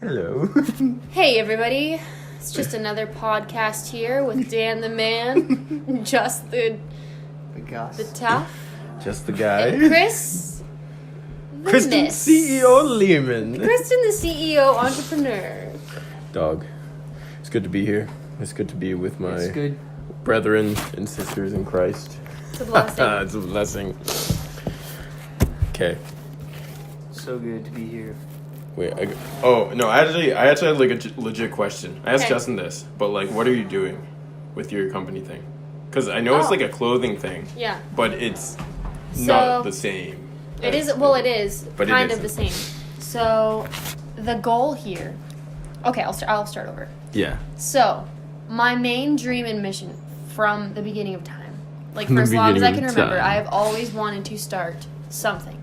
Hello. Hey everybody, it's just another podcast here with Dan the man, just the tough, Just the guy. and Chris the Kristin, miss. CEO Leaman. Kristin the CEO entrepreneur. Dog. It's good to be here. It's good to be with my It's good. brethren and sisters in Christ. It's a blessing. It's a blessing. Okay. So good to be here. Wait. I actually had like a legit question. I asked Okay. Justin this, but like, what are you doing with your company thing? Because I know it's like a clothing thing, Yeah, but it's So- not the same. it is. Well, it is But it kind of isn't. the same. So, the goal here. Okay, I'll start over. Yeah. So, my main dream and mission from the beginning of time, like From for the as long as I beginning can of remember, time. I have always wanted to start something.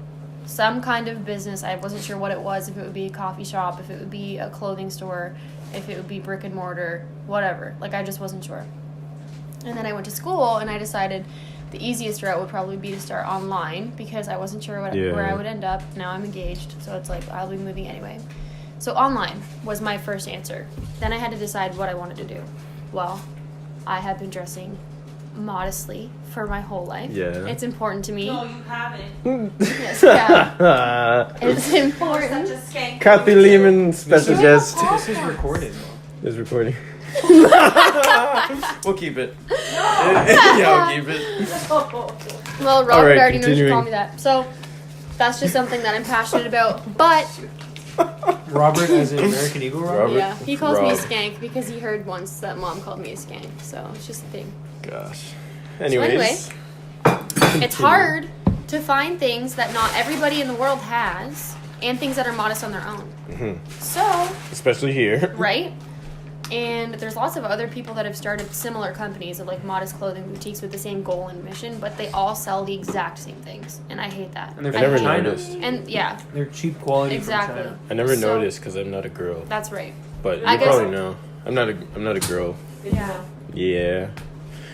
Some kind of business. I wasn't sure what it was, if it would be a coffee shop, if it would be a clothing store, if it would be brick and mortar, whatever. Like, I just wasn't sure. And then I went to school, and I decided the easiest route would probably be to start online, because I wasn't sure where I would end up. Now I'm engaged, so it's like, I'll be moving anyway. So online was my first answer. Then I had to decide what I wanted to do. Well, I have been dressing modestly for my whole life. Yeah. It's important to me. No, you haven't. Yes, yeah. It's You're important. such a skank. Kathy Leaman, special This guest, This is recorded. is recording. We'll keep it. Yeah, we'll keep it. Well, Robert Alright, already knows to continuing. call me that. So that's just something that I'm passionate about. But Robert as an American Eagle Robert? Robert? yeah, he calls me a Rob. skank because he heard once that mom called me a skank. So it's just a thing. Gosh. anyway. Anyways. It's hard to find things that not everybody in the world has, and things that are modest on their own. Mhm. So, Especially here. right? And there's lots of other people that have started similar companies of like modest clothing boutiques with the same goal and mission, but they all sell the exact same things, and I hate that. And they're I never from China. noticed. And yeah, They're cheap quality exactly. from China. I never So- noticed because I'm not a girl. That's right. But you I guess- probably know. I'm not a girl. Yeah, Yeah.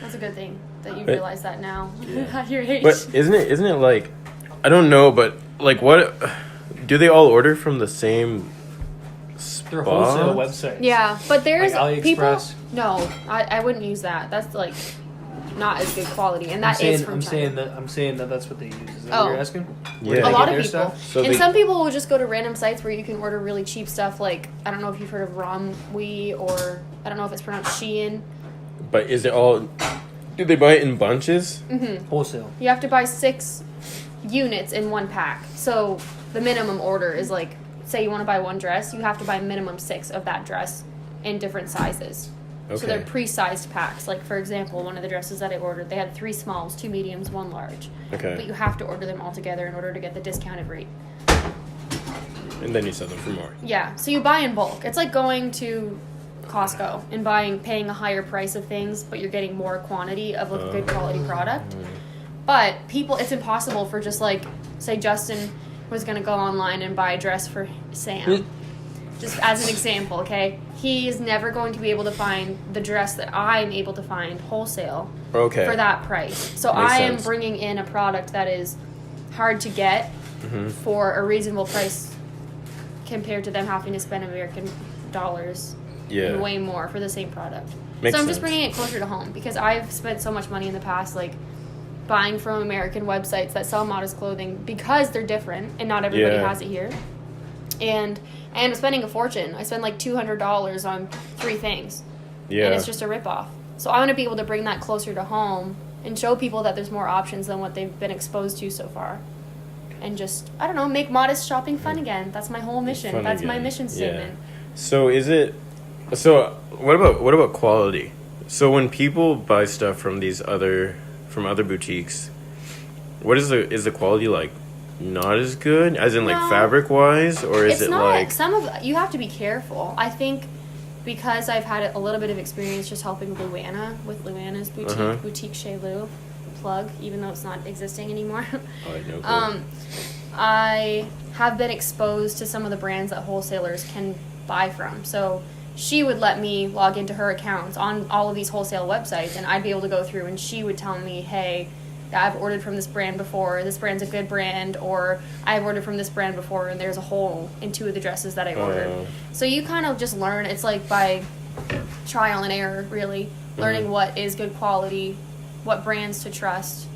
that's a good thing that you But- realize that now Yeah. at your age. But isn't it like, I don't know, but like what, do they all order from the same They're spot? wholesale websites. Yeah, but there's Like people. AliExpress. No, I wouldn't use that. That's like not as good quality, and that is from I'm China. saying that that's what they use. Is that Oh. what you're asking? Yeah. Where do A they lot get of their people, stuff? So and they- some people will just go to random sites where you can order really cheap stuff. Like, I don't know if you've heard of Romwe, or I don't know if it's pronounced Shein. But is it all, do they buy it in bunches? Wholesale. You have to buy 6 units in one pack. So the minimum order is like, say you want to buy one dress, you have to buy minimum 6 of that dress in different sizes. So they're Okay. pre-sized packs. Like, for example, one of the dresses that I ordered, they had 3 smalls, 2 mediums, 1 large. But Okay. you have to order them all together in order to get the discounted rate. And then you sell them for more. Yeah, so you buy in bulk. It's like going to Costco and paying a higher price of things, but you're getting more quantity of a good quality product. But it's impossible for just like, say Justin was going to go online and buy a dress for Sam. Just as an example, okay? He is never going to be able to find the dress that I'm able to find wholesale Okay. for that price. So Makes I am sense. bringing in a product that is hard to get Mhm. for a reasonable price compared to them having to spend American dollars Yeah. and way more for the same product. Makes So I'm just sense. bringing it closer to home because I've spent so much money in the past, like buying from American websites that sell modest clothing because they're different and not everybody Yeah. has it here. And I end up spending a fortune. I spend like $200 on 3 things. Yeah. And it's just a ripoff. So I want to be able to bring that closer to home and show people that there's more options than what they've been exposed to so far. And just, I don't know, make modest shopping fun again. That's my whole mission. Fun That's my again. mission Yeah. statement. So what about quality? So when people buy stuff from other boutiques, is the quality like not as good? As in like No. fabric wise, or is It's it not, like you have to be careful. I think because I've had a little bit of experience just helping Luana's boutique, Uh-huh. Boutique Chez Lou, plug, even though it's not existing anymore. Oh, I know. I have been exposed to some of the brands that wholesalers can buy from. So she would let me log into her accounts on all of these wholesale websites, and I'd be able to go through and she would tell me, hey, that I've ordered from this brand before, this brand's a good brand, or I've ordered from this brand before and there's a hole in 2 of the dresses that I ordered. So you kind of just learn. It's like by trial and error, really. Learning what is good quality, what brands to trust,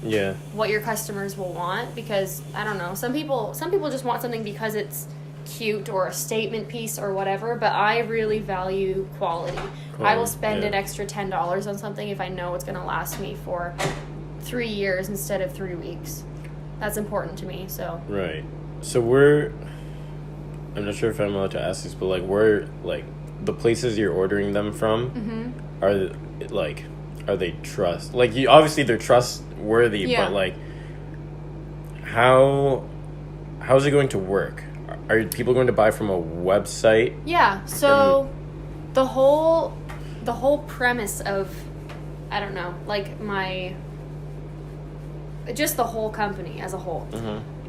what your customers will want, because I don't know, some people just want something because it's cute or a statement piece or whatever, but I really value quality. I will spend an extra $10 on something if I know it's going to last me for 3 years instead of 3 weeks. That's important to me. So right. So I'm not sure if I'm allowed to ask this, but like where like the places you're ordering them from are they trust, like, you obviously they're trustworthy, but like how's it going to work? Are people going to buy from a website? Yeah. So the whole premise of, I don't know, like just the whole company as a whole.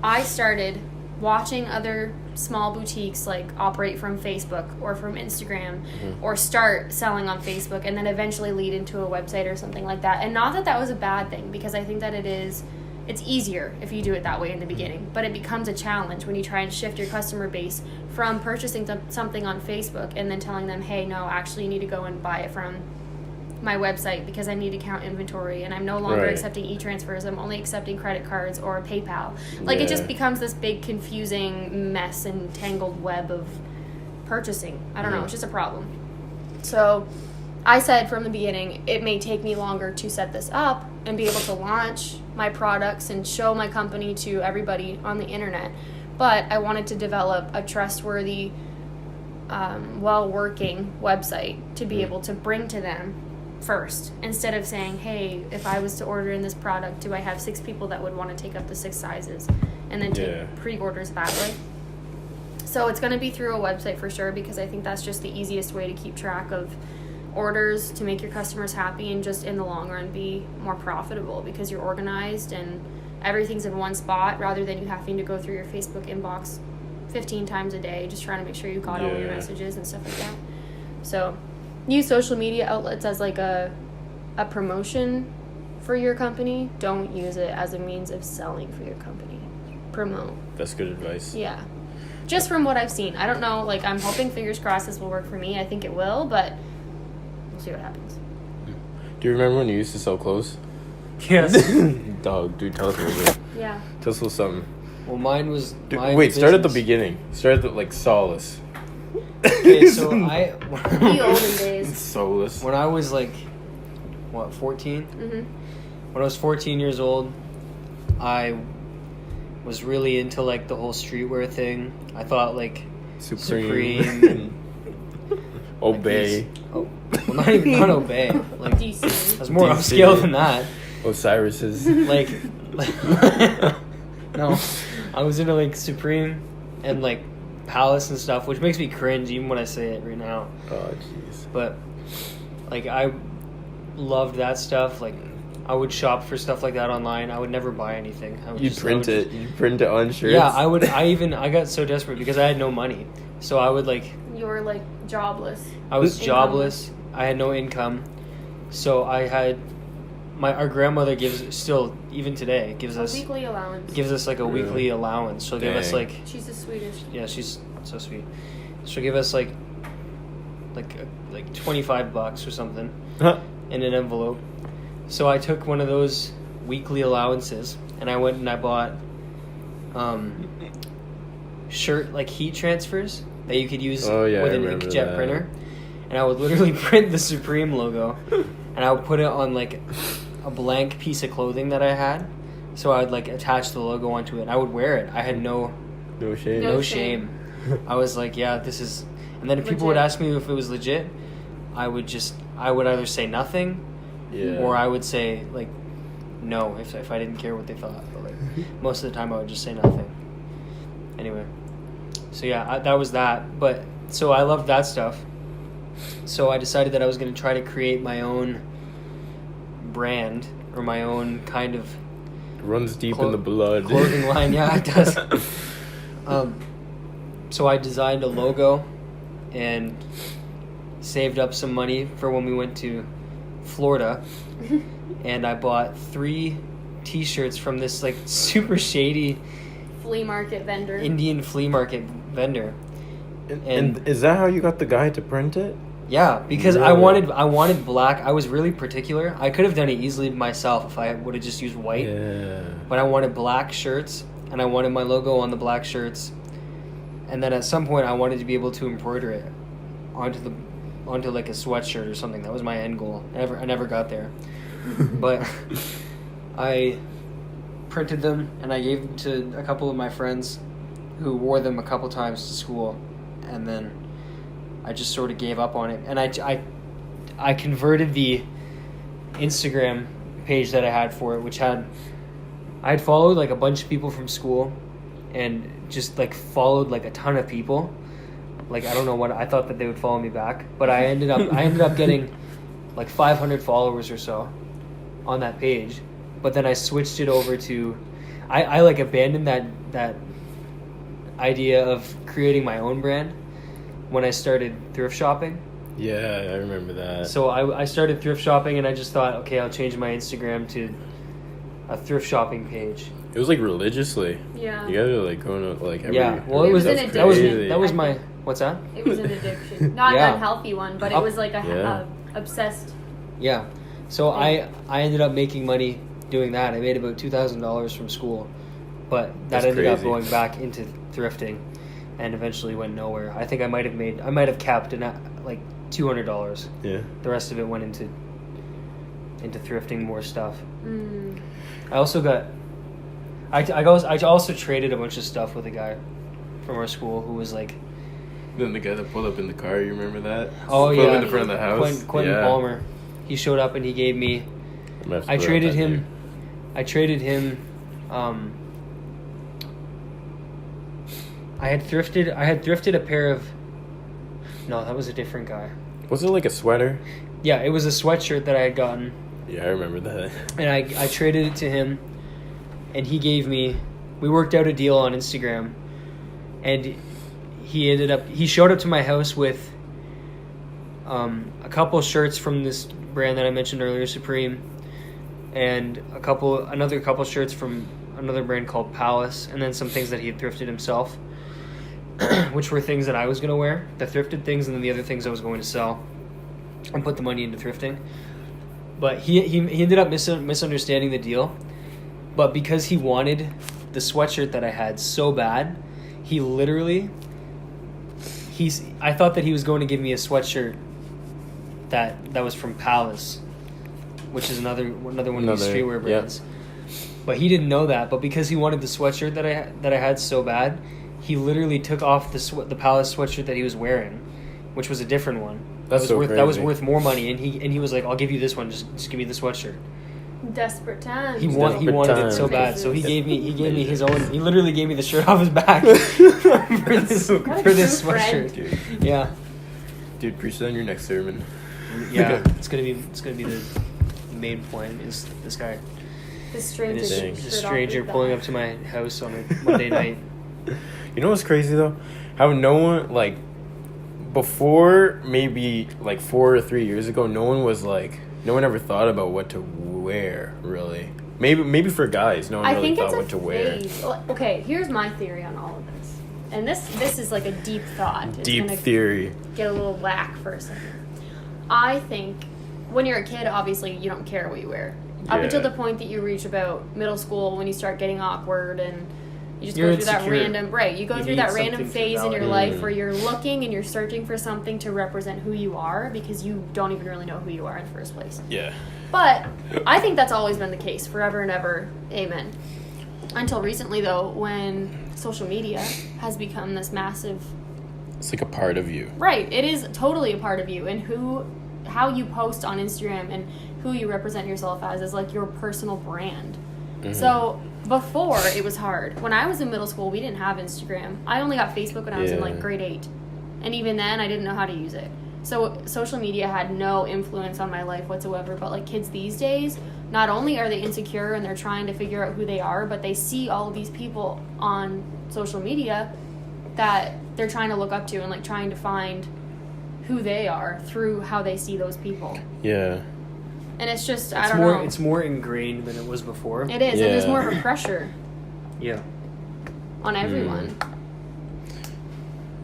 I started watching other small boutiques like operate from Facebook or from Instagram or start selling on Facebook and then eventually lead into a website or something like that. And not that that was a bad thing, because I think that it's easier if you do it that way in the beginning, but it becomes a challenge when you try and shift your customer base from purchasing something on Facebook and then telling them, hey, no, actually you need to go and buy it from my website because I need to count inventory and I'm no longer accepting e-transfers. I'm only accepting credit cards or PayPal. Like it just becomes this big confusing mess and tangled web of purchasing. I don't know. It's just a problem. So I said from the beginning, it may take me longer to set this up and be able to launch my products and show my company to everybody on the internet. But I wanted to develop a trustworthy, well-working website to be able to bring to them first, instead of saying, hey, if I was to order in this product, do I have 6 people that would want to take up the 6 sizes and then take pre-orders that way. So it's going to be through a website for sure, because I think that's just the easiest way to keep track of orders, to make your customers happy, and just in the long run be more profitable because you're organized and everything's in one spot, rather than you having to go through your Facebook inbox 15 times a day just trying to make sure you got all your messages and stuff like that. So use social media outlets as like a promotion for your company. Don't use it as a means of selling for your company. Promote. That's good advice. Yeah. Just from what I've seen. I don't know, like, I'm hoping, fingers crossed, this will work for me. I think it will, but we'll see what happens. Do you remember when you used to sell clothes? Yes. Dog, dude, tell us a little bit. Yeah. Tell us a little something. Well, mine was. Dude, my wait, start at the business. beginning. Start at the, like, Solace. Okay, so The olden days. Solace. when I was like, 14? Mm-hmm. When I was 14 years old, I was really into like the whole streetwear thing. I thought like Supreme and Obey. well, not Obey. Like DC. I was more DC. upscale than that. Osiris's. Like no, I was into like Supreme and like Palace and stuff, which makes me cringe even when I say it right now. Oh, jeez. But like I loved that stuff. Like I would shop for stuff like that online. I would never buy anything. I would You print it. You print it on shirts. Yeah, I would. I got so desperate because I had no money. So I would like. You were, like, jobless. I was Income. jobless. I had no income. So I had our grandmother gives even today gives A us weekly allowance. gives us like a Really? weekly allowance. She'll give us Dang. like She's a Swedish. yeah, she's so sweet. She'll give us like $25 or something in an envelope. So I took one of those weekly allowances and I went and I bought shirt like heat transfers that you could use Oh, yeah, with I an remember inkjet that. printer. And I would literally print the Supreme logo and I would put it on like a blank piece of clothing that I had. So I would like attach the logo onto it and I would wear it. I had no shame. No no shame. shame. I was like, yeah, this is. And then if people would Legit. ask me if it was legit, I would either say nothing, Yeah. or I would say like, no, if I didn't care what they thought. But like, most of the time I would just say nothing. Anyway, so yeah, that was that. But so I loved that stuff. So I decided that I was going to try to create my own brand or my own kind of Runs deep in the blood. clothing line. Yeah, it does. So I designed a logo and saved up some money for when we went to Florida. And I bought 3 T-shirts from this like super shady Flea market vendor. Indian flea market vendor. And is that how you got the guy to print it? Yeah, because Really? I wanted black. I was really particular. I could have done it easily myself if I would have just used white. Yeah. But I wanted black shirts, and I wanted my logo on the black shirts. And then at some point, I wanted to be able to embroider it onto like a sweatshirt or something. That was my end goal. I never got there, but I printed them and I gave them to a couple of my friends who wore them a couple times to school, and then I just sort of gave up on it. And I converted the Instagram page that I had for it, which I had followed like a bunch of people from school, and just like followed like a ton of people. Like I don't know what I thought that they would follow me back, but I ended up getting like 500 followers or so on that page. But then I switched it over to I like abandoned that idea of creating my own brand when I started thrift shopping. Yeah, I remember that. So I started thrift shopping, and I just thought, okay, I'll change my Instagram to a thrift shopping page. It was like religiously. Yeah. You guys are like going to like every. Yeah, well, it was an that was addiction. that was my what's that? It was an addiction. Not Yeah. an unhealthy one, but it was like a obsessed. Yeah, so I ended up making money doing that. I made about $2,000 from school, but that That's ended up crazy. going back into thrifting, and eventually went nowhere. I think I might have capped in like $200. Yeah. The rest of it went into thrifting more stuff. Mm. I also got. I also traded a bunch of stuff with a guy from our school who was like, Then the guy that pulled up in the car, you remember that? oh Pulled yeah, up in the front of the house. Quentin Yeah. Palmer. He showed up and he gave me. I'm gonna have to I put out traded that him. name. I traded him. I had thrifted a pair of. No, that was a different guy. Was it like a sweater? Yeah, it was a sweatshirt that I had gotten, Yeah, I remember that. and I traded it to him, and he gave me. We worked out a deal on Instagram, and he showed up to my house with a couple shirts from this brand that I mentioned earlier, Supreme, and another couple shirts from another brand called Palace, and then some things that he had thrifted himself, which were things that I was going to wear, the thrifted things, and then the other things I was going to sell and put the money into thrifting. But he ended up misunderstanding the deal, but because he wanted the sweatshirt that I had so bad, he literally I thought that he was going to give me a sweatshirt that was from Palace, which is another one of these streetwear brands. But he didn't know that. But because he wanted the sweatshirt that I had so bad, he literally took off the Palace sweatshirt that he was wearing, which was a different one. That's so that was crazy. worth more money, and he was like, "I'll give you this one. Just give me the sweatshirt." Desperate times. He wanted it so times. bad, so he gave me his own. He literally gave me the shirt off his back for this What a for this true friend. sweatshirt. Dude, Yeah, dude, preach that in your next sermon. yeah. It's gonna be the main point is this guy, The stranger. this, Dang. this stranger pulling up to my house on a Monday night. You know what's crazy though? How no one like before maybe like 4 or 3 years ago, no one ever thought about what to wear really. Maybe for guys, no one I really think thought it's a what to wear. phase. Well, okay, here's my theory on all of this, and this is like a deep thought. It's Deep gonna theory. get a little whack for a second. I think when you're a kid, obviously you don't care what you wear. Up Yeah. until the point that you reach about middle school, when you start getting awkward and you just You're go through that insecure. random you go You through need that random something to phase in your validate. life where you're looking and you're searching for something to represent who you are because you don't even really know who you are in the first place. Yeah. But I think that's always been the case, forever and ever. Amen. Until recently, though, when social media has become this massive... It's like a part of you. Right, it is totally a part of you, and how you post on Instagram and who you represent yourself as is like your personal brand. Mm-hmm. So before, it was hard. When I was in middle school, we didn't have Instagram. I only got Facebook when I was in like grade 8. And even then, I didn't know how to use it. So social media had no influence on my life whatsoever. But like kids these days, not only are they insecure and they're trying to figure out who they are, but they see all of these people on social media that they're trying to look up to and like trying to find who they are through how they see those people. Yeah. And it's just, I It's don't more know. it's more ingrained than it was before. It is, and there's more of a pressure Yeah. on everyone.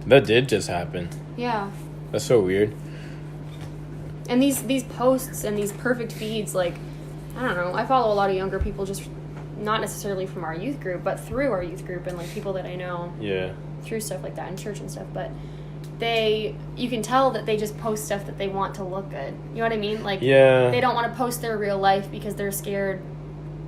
That did just happen. Yeah. That's so weird. And these posts and these perfect feeds, like, I don't know, I follow a lot of younger people, just not necessarily from our youth group, but through our youth group and like people that I know Yeah. through stuff like that in church and stuff. But you can tell that they just post stuff that they want to look good. You know what I mean? Like, Yeah. they don't want to post their real life because they're scared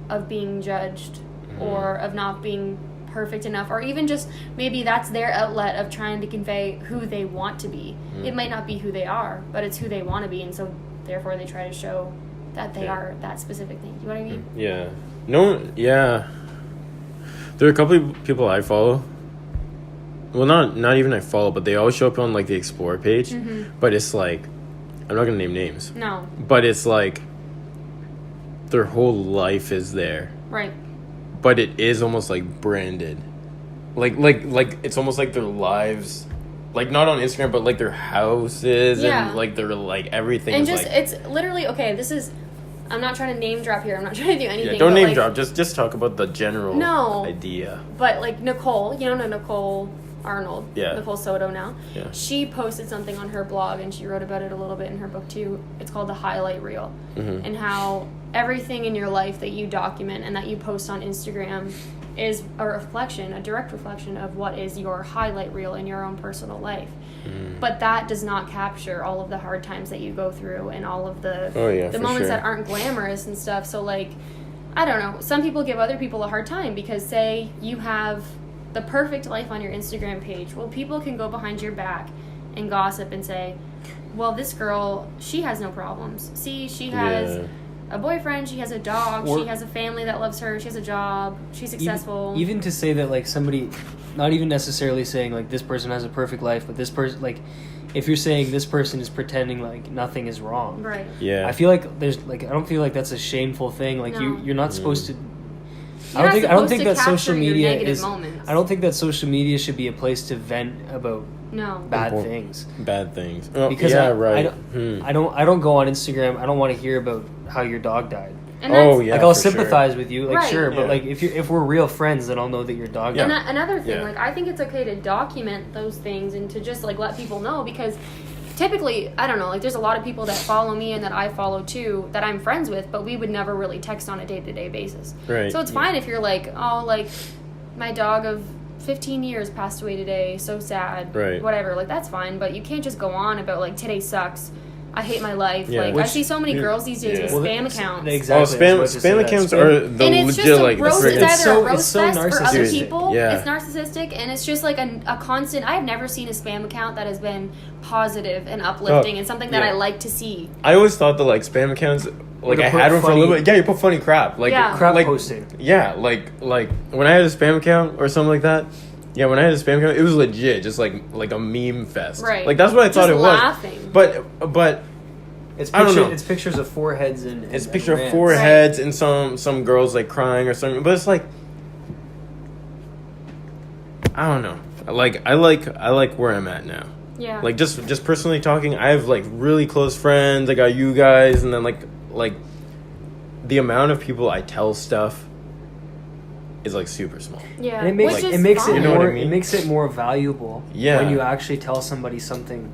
of being judged or of not being perfect enough, or even just maybe that's their outlet of trying to convey who they want to be. It might not be who they are, but it's who they want to be, and so therefore they try to show that they are that specific thing. You know what I mean? Yeah. No, yeah. There are a couple of people I follow. Well, not even I follow, but they always show up on like the Explore page. But it's like, I'm not gonna name names. No. But it's like their whole life is there. Right. But it is almost like branded. Like it's almost like their lives, like not on Instagram, but like their houses Yeah. and like their like everything. And is just, like, it's literally, okay, this is, I'm not trying to name drop here. I'm not trying to do anything. yeah, don't but, name like, drop. Just talk about the general No. idea. But like Nicole, you know Nicole Arnold, Yeah. Nicole Soto now. Yeah. She posted something on her blog, and she wrote about it a little bit in her book too. It's called The Highlight Reel, and how everything in your life that you document and that you post on Instagram is a direct reflection of what is your highlight reel in your own personal life. But that does not capture all of the hard times that you go through and all of the for moments sure. that aren't glamorous and stuff. So like, I don't know, some people give other people a hard time because say you have the perfect life on your Instagram page. Well, people can go behind your back and gossip and say, well, this girl, she has no problems. See, she has a boyfriend, she has a dog, Or- she has a family that loves her, she has a job, she's successful. Even to say that like somebody, not even necessarily saying like this person has a perfect life, but this person, like if you're saying this person is pretending like nothing is wrong. Right. Yeah. I feel like there's like, I don't feel like that's a shameful thing. Like No. you're not supposed to. You're not I don't supposed think to that social capture your media negative is. moments. I don't think that social media should be a place to vent about No. bad Impor- things. Bad things. Oh, Because yeah, I right. I don't go on Instagram. I don't want to hear about how your dog died. And Oh, that's, yeah. Like I'll for sure. sympathize with you, like Right. sure, but Yeah. like if we're real friends, then I'll know that your dog And died. another thing, Yeah. like, I think it's okay to document those things and to just, like, let people know because typically, I don't know, like, there's a lot of people that follow me and that I follow too that I'm friends with, but we would never really text on a day-to-day basis. Right. So it's fine if you're like, oh, like, my dog of 15 years passed away today, so sad. Right. Whatever, like, that's fine, but you can't just go on about, like, today sucks. I hate my life. Yeah. Like, I Which- see so many girls these days with Well, spam accounts. Exactly. Oh, I was about to say spam that. accounts Spam- are the And it's legit just a like roast. the It's It's either so- a roast it's so fest for other narcissistic. people. Yeah. It's narcissistic, and it's just like a constant. I've never seen a spam account that has been positive and uplifting, and something that yeah. I like to see. I always thought that like spam accounts, like to I put had one for a little funny- bit. Yeah, you put funny crap, like Yeah. Crap like, posting. Yeah, like when I had a spam account or something like that. Yeah, when I had a spam account, it was legit, just like a meme fest. Right. Like that's what I thought Just it laughing. was. But It's I don't know. It's pictures of foreheads and it's and picture of rants. foreheads and some girls like crying or something. But it's like I don't know. I like where I'm at now. Yeah. Like just personally talking, I have like really close friends. I got you guys, and then like the amount of people I tell stuff is like super small. yeah. And it makes Which is it makes fine. it You know what I more mean? it makes it more valuable Yeah. when you actually tell somebody something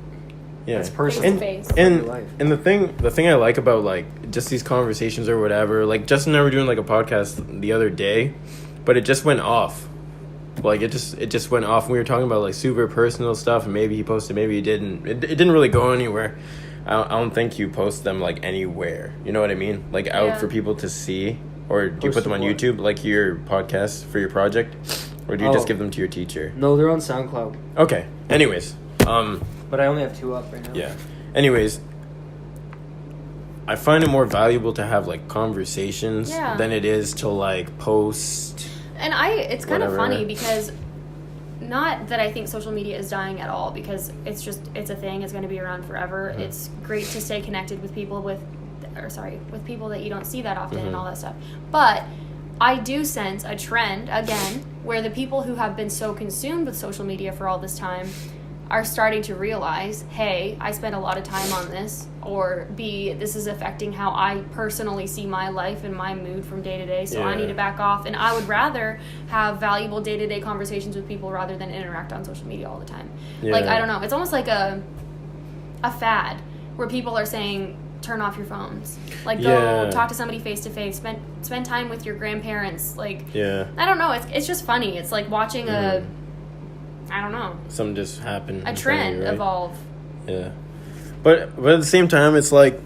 Yeah, that's personal. and Face. Your life. and the thing I like about like just these conversations or whatever, like Justin and I were doing like a podcast the other day, but it just went off. Like it just went off. And we were talking about like super personal stuff, and maybe he posted, maybe he didn't. It didn't really go anywhere. I don't think you post them like anywhere. You know what I mean? Like out Yeah. for people to see, or do you Post put them on what? YouTube, like your podcast for your project, or do you Oh. just give them to your teacher? No, they're on SoundCloud, Okay. Anyways, but I only have 2 up right now. yeah. Anyways, I find it more valuable to have like conversations Yeah. than it is to like post. And it's kind of Whatever. funny because not that I think social media is dying at all, because it's a thing, it's going to be around forever. Mm-hmm. It's great to stay connected with people with people that you don't see that often Mm-hmm. and all that stuff. But I do sense a trend again where the people who have been so consumed with social media for all this time are starting to realize, hey, I spend a lot of time on this, or B, this is affecting how I personally see my life and my mood from day to day, so I need to back off. And I would rather have valuable day-to-day conversations with people rather than interact on social media all the time. Like, I don't know, it's almost like a fad where people are saying, turn off your phones. Like, go talk to somebody face to face. Spend time with your grandparents. Like, I don't know. It's just funny. It's like watching I don't know. Something just happened. A trend evolve. Yeah, but at the same time, it's like,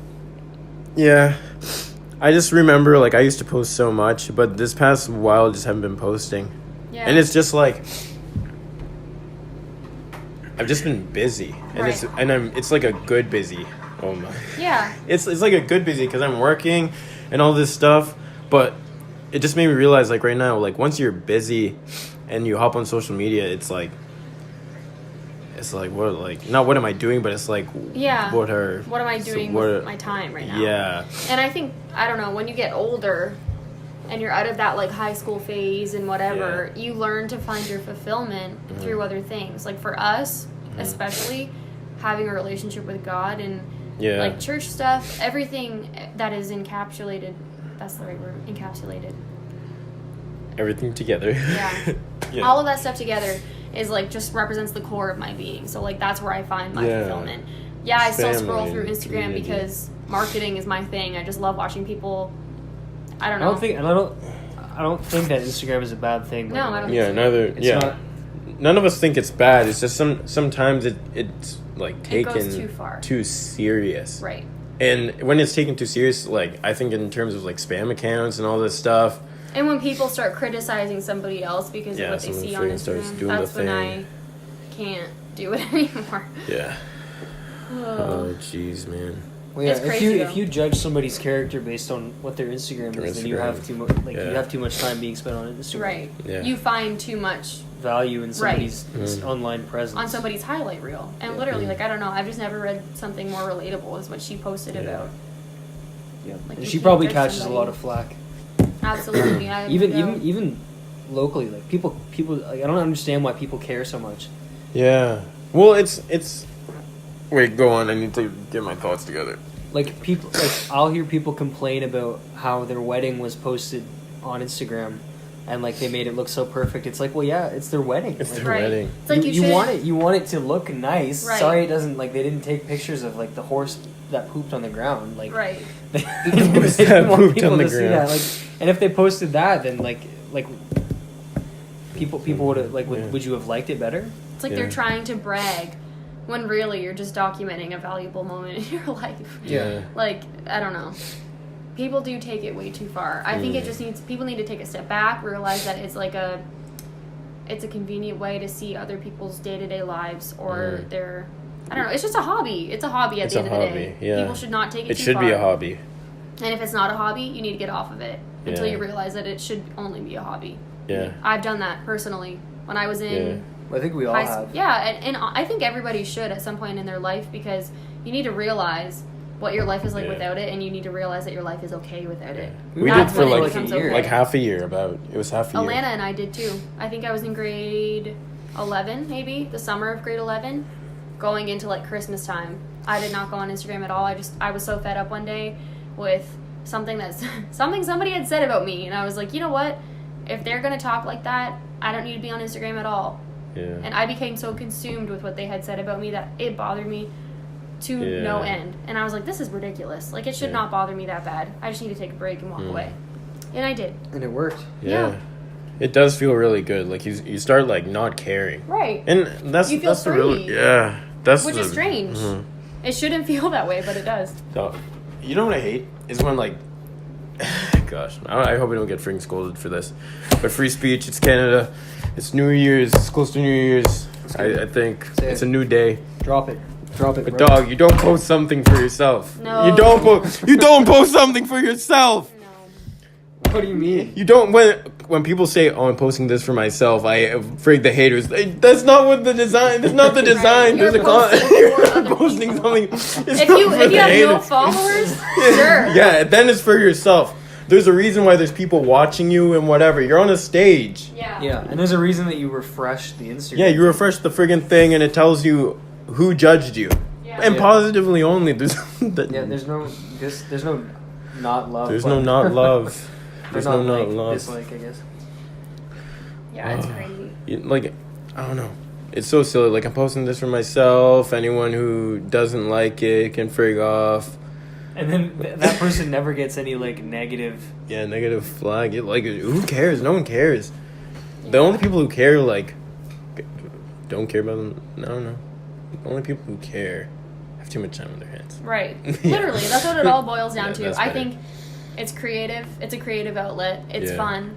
I just remember like I used to post so much, but this past while I just haven't been posting. Yeah. And it's just like I've just been busy, and it's like a good busy. Oh my. Yeah. It's like a good busy because I'm working and all this stuff, but it just made me realize like right now, like once you're busy and you hop on social media, it's like what, like, not what am I doing, but it's like what am I doing with my time right now? Yeah. And I think, I don't know, when you get older and you're out of that like high school phase and whatever, you learn to find your fulfillment through other things. Like for us, especially having a relationship with God and like church stuff, everything that is encapsulated, that's the right word, encapsulated. Everything together. Yeah. All of that stuff together is like just represents the core of my being. So like that's where I find my fulfillment. Yeah, I still scroll through Instagram because marketing is my thing. I just love watching people. I don't know. I don't think that Instagram is a bad thing. No, I don't think so. Not. None of us think it's bad. It's just sometimes it's like taken it goes too far. Too serious. Right. And when it's taken too serious, like I think in terms of like spam accounts and all this stuff. And when people start criticizing somebody else because of what they see on Instagram, that's when I can't do it anymore. Yeah. Oh, jeez, man. Well, yeah, if you judge somebody's character based on what their Instagram is, then you have you have too much time being spent on Instagram. Right. Yeah. You find too much value in somebody's online presence. On somebody's highlight reel. And literally, like, I don't know, I've just never read something more relatable is what she posted about. Yeah. Like, and she probably catches a lot of flack. Absolutely. Even locally, like people like, I don't understand why people care so much. Yeah. Well, it's wait, go on. I need to get my thoughts together. Like people, like I'll hear people complain about how their wedding was posted on Instagram, and like they made it look so perfect. It's like, well, yeah, it's their wedding. It's their wedding. It's like you want it to look nice. Right. Sorry, it doesn't. Like they didn't take pictures of like the horse that pooped on the ground. Like they didn't want people to see that. Like, and if they posted that, then like people would have like would you have liked it better? It's like they're trying to brag. When really you're just documenting a valuable moment in your life. Yeah. Like, I don't know. People do take it way too far. I think people need to take a step back, realize that it's like it's a convenient way to see other people's day-to-day lives or their, I don't know, it's just a hobby. It's a hobby at the end of the day. Yeah. People should not take it too far. It should be a hobby. And if it's not a hobby, you need to get off of it until you realize that it should only be a hobby. Yeah. I've done that personally. When I was in... I think we all have. Yeah, and I think everybody should at some point in their life because you need to realize what your life is like without it, and you need to realize that your life is okay without it. We did for like a year. Like half a year, it was half a year. Alana and I did too. I think I was in grade 11, maybe, the summer of grade 11, going into like Christmas time. I did not go on Instagram at all. I was so fed up one day with something somebody had said about me, and I was like, you know what? If they're going to talk like that, I don't need to be on Instagram at all. Yeah. And I became so consumed with what they had said about me that it bothered me to no end. And I was like, this is ridiculous. Like, it should not bother me that bad. I just need to take a break and walk away. And I did. And it worked. Yeah. It does feel really good. Like, you start, like, not caring. Right. And that's you feel that's free. the real... Yeah. Which is strange. It shouldn't feel that way, but it does. So, you know what I hate? Is when, like... Gosh. I hope we don't get freaking scolded for this. But free speech, it's Canada. It's New Year's. It's close to New Year's. I think it's a new day. Drop it. But dog, you don't post something for yourself. No. You don't post something for yourself. No. What do you mean? You don't when people say, "Oh, I'm posting this for myself," I afraid the haters. That's not what the design. That's not the design. Right. You're posting something. If you have no followers, sure. Yeah, then it's for yourself. There's a reason why there's people watching you and whatever. You're on a stage. Yeah. Yeah, and there's a reason that you refresh the Instagram. Yeah, you refresh the friggin' thing and it tells you who judged you. Yeah. And Yeah. positively only. There's There's no not love. There's no not love. There's no not not love. dislike, I guess. Yeah, it's crazy. Like, I don't know. It's so silly. Like, I'm posting this for myself. Anyone who doesn't like it can frig off. And then that person never gets any like negative. Yeah, negative flag. Like, who cares? No one cares. The only people who care, like, don't care about them. No. The only people who care have too much time on their hands. Right. Yeah. Literally, that's what it all boils down Yeah, to. that's I better. think it's creative. It's a creative outlet. It's Yeah. fun.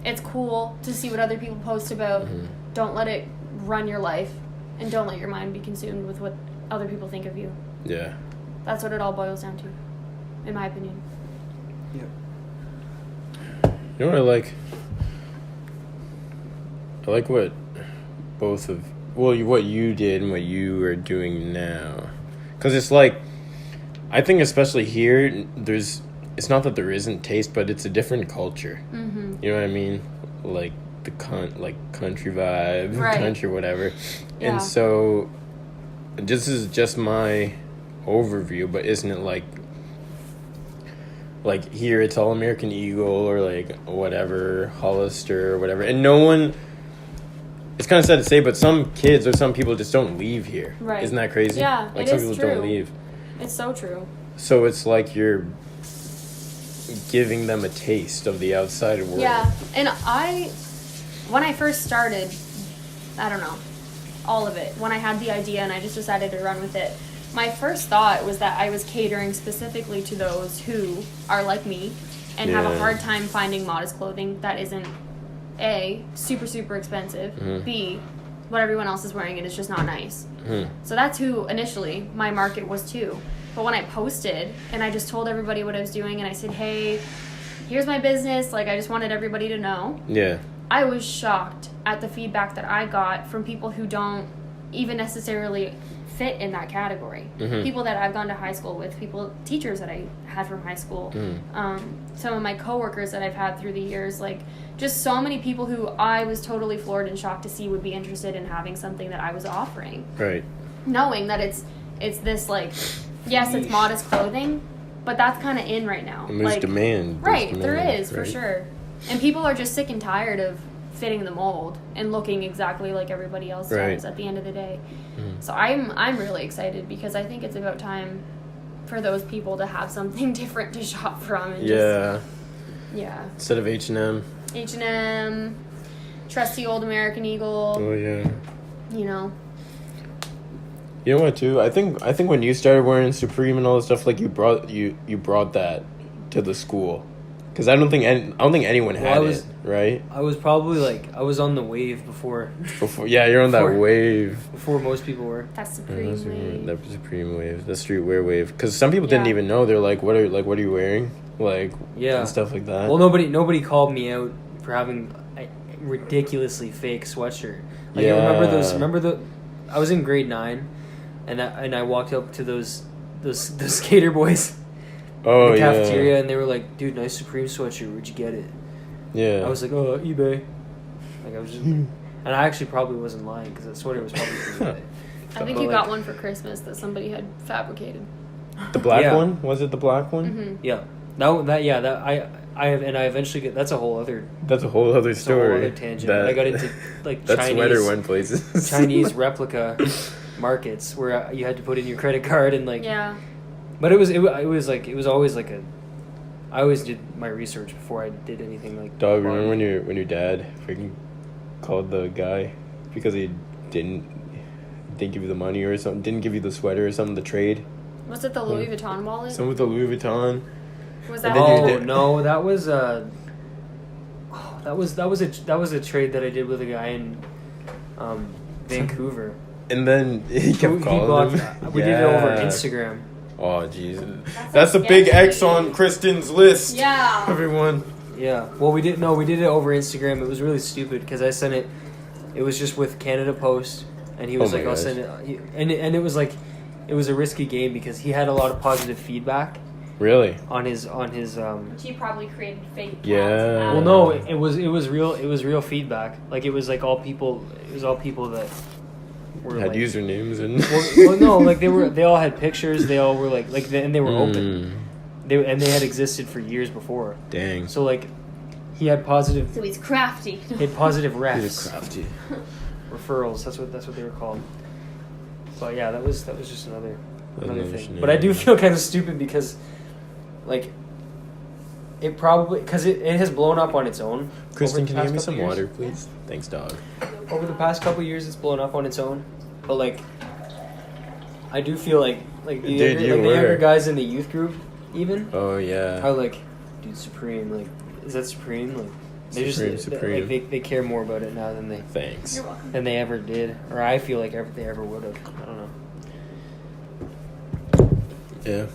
It's cool to see what other people post about. Mhm. Don't let it run your life, and don't let your mind be consumed with what other people think of you. Yeah. That's what it all boils down to, in my opinion. You know what I like? I like what both of what you did and what you are doing now, because it's like, I think especially here, it's not that there isn't taste, but it's a different culture. Mm-hmm. You know what I mean? Like the country vibe, Right. country whatever. Yeah. And so this is just my overview, but isn't it like here it's all American Eagle or like whatever, Hollister or whatever, and no one, it's kind of sad to say, but some kids or some people just don't leave here. Right. Isn't that crazy? Yeah, like it some is people true. don't leave. It's so true. So it's like you're giving them a taste of the outside world. Yeah, and when I first started, I don't know, all of it, when I had the idea and I just decided to run with it, my first thought was that I was catering specifically to those who are like me and have a Yeah. hard time finding modest clothing that isn't A, super, super expensive, Mhm. B, what everyone else is wearing and it's just not nice. Mhm. So that's who initially my market was to. But when I posted and I just told everybody what I was doing and I said, hey, here's my business, like I just wanted everybody to know, Yeah. I was shocked at the feedback that I got from people who don't even necessarily fit in that category. Mhm. People that I've gone to high school with, teachers that I had from high school, some of my coworkers that I've had through the years, like just so many people who I was totally floored and shocked to see would be interested in having something that I was offering. Right. Knowing that it's this like, yes, it's modest clothing, but that's kind of in right now. And there's like, demand. There's Right, demand, there is, for right? sure. And people are just sick and tired of fitting the mold and looking exactly like everybody else Right. does at the end of the day. Mhm. So I'm really excited because I think it's about time for those people to have something different to shop from. And Yeah. Just, yeah. Instead of H&M. H&M, trusty old American Eagle, Oh yeah. you know. You know what too? I think when you started wearing Supreme and all this stuff, like you brought that to the school, because I don't think anyone had it, right? I was probably like, I was on the wave before You're on that Before- wave. before most people were. That's Yeah, supreme. that's wave. the Supreme wave, the streetwear wave. Because some people didn't Yeah. even know. They're like, what are you wearing? Like, Yeah. and stuff like that. Well, nobody called me out for having a ridiculously fake sweatshirt. Like, Yeah. I remember I was in grade 9, and I walked up to those skater boys Oh in the yeah. cafeteria, and they were like, "Dude, nice Supreme sweatshirt. Where'd you get it?" Yeah. I was like, "Oh, eBay." Like I was just, and I actually probably wasn't lying because that sweater was probably from eBay. I think But you like- got one for Christmas that somebody had fabricated. The black Yeah. one? Was it the black one? Mm-hmm. Yeah, I eventually get. That's a whole other. That's a whole other That's a whole story. other tangent. I got into like that Chinese sweater went places. Chinese replica markets where you had to put in your credit card and like. Yeah. But it was always like a. I always did my research before I did anything like. Dog, remember when your dad freaking called the guy because he didn't give you the money or something, didn't give you the sweater or something, the trade? Was it the Louis Vuitton wallet? Some with the Louis Vuitton. Was and that? then you Oh did- no, that was that was a trade that I did with a guy in Vancouver. And then he kept calling him. We did it over Yeah. Instagram. Oh Jesus, That's that's a like big sketchy. X on Kristin's list. Yeah. Everyone. Yeah. Well, we did it over Instagram. It was really stupid because I sent it. It was just with Canada Post, and he was Oh my like, "I'll gosh. send it," and it was like, it was a risky game because he had a lot of positive feedback, Really? on his She probably created fake cats. Yeah. Well, no, it was real feedback. Like it was all people that were Had like, usernames and. well, no, like they all had pictures. They all were and they were open. They had existed for years before. Dang. So like, he had positive. So he's crafty. He had positive He's refs, crafty. referrals. That's what they were called. But yeah, that was just another Another thing. scenario. But I do feel kind of stupid because, like, it probably because it has blown up on its own. Kristen, can you past give me couple some years. water, please? Thanks, dog. Over the past couple years, it's blown up on its own. But like, I do feel like the Dude, younger, you like the were. younger guys in the youth group even Oh yeah. are like, dude, Supreme. Like, is that Supreme? Like, they Supreme, just Supreme. Like, they care more about it now Thanks. You're welcome. than they ever did, or I feel like they ever would have. I don't know. Yeah.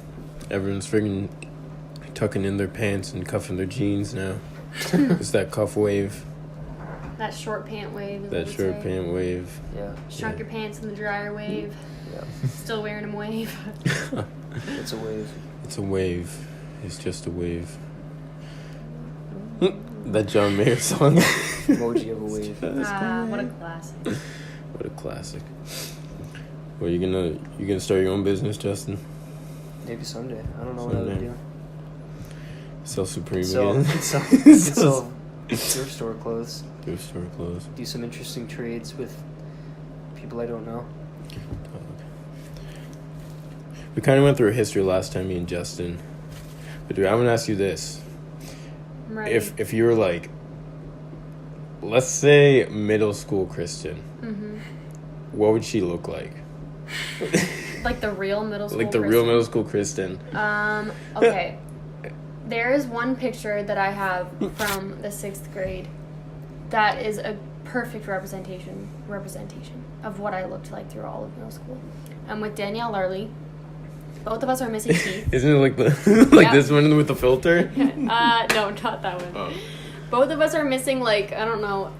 Everyone's friggin' tucking in their pants and cuffing their jeans now. It's that cuff wave. That short pant wave. Is That what short say. pant wave. Yeah, Shrunk Yeah. your pants in the dryer wave. yeah, Still wearing them wave. it's a wave. It's a wave. It's just a wave. That John Mayer song. Emoji of a wave. What a classic. What a classic. Well, you gonna start your own business, Justin? Maybe someday. I don't know what I would Someday. do. Sell Supreme So, again. sell thrift store clothes. Thrift store clothes. Do some interesting trades with people I don't know. We kind of went through a history last time, me and Justin. But dude, I'm gonna ask you this: I'm ready. if you were like, let's say middle school Kristin, Mm-hmm. what would she look like? Like the real middle school. Like the real middle school Kristin. Okay. There is one picture that I have from the 6th grade that is a perfect representation of what I looked like through all of middle school. I'm with Danielle Larley. Both of us are missing teeth. Isn't it like the Yeah. this one with the filter? No, not that one. Oh. Both of us are missing, like, I don't know,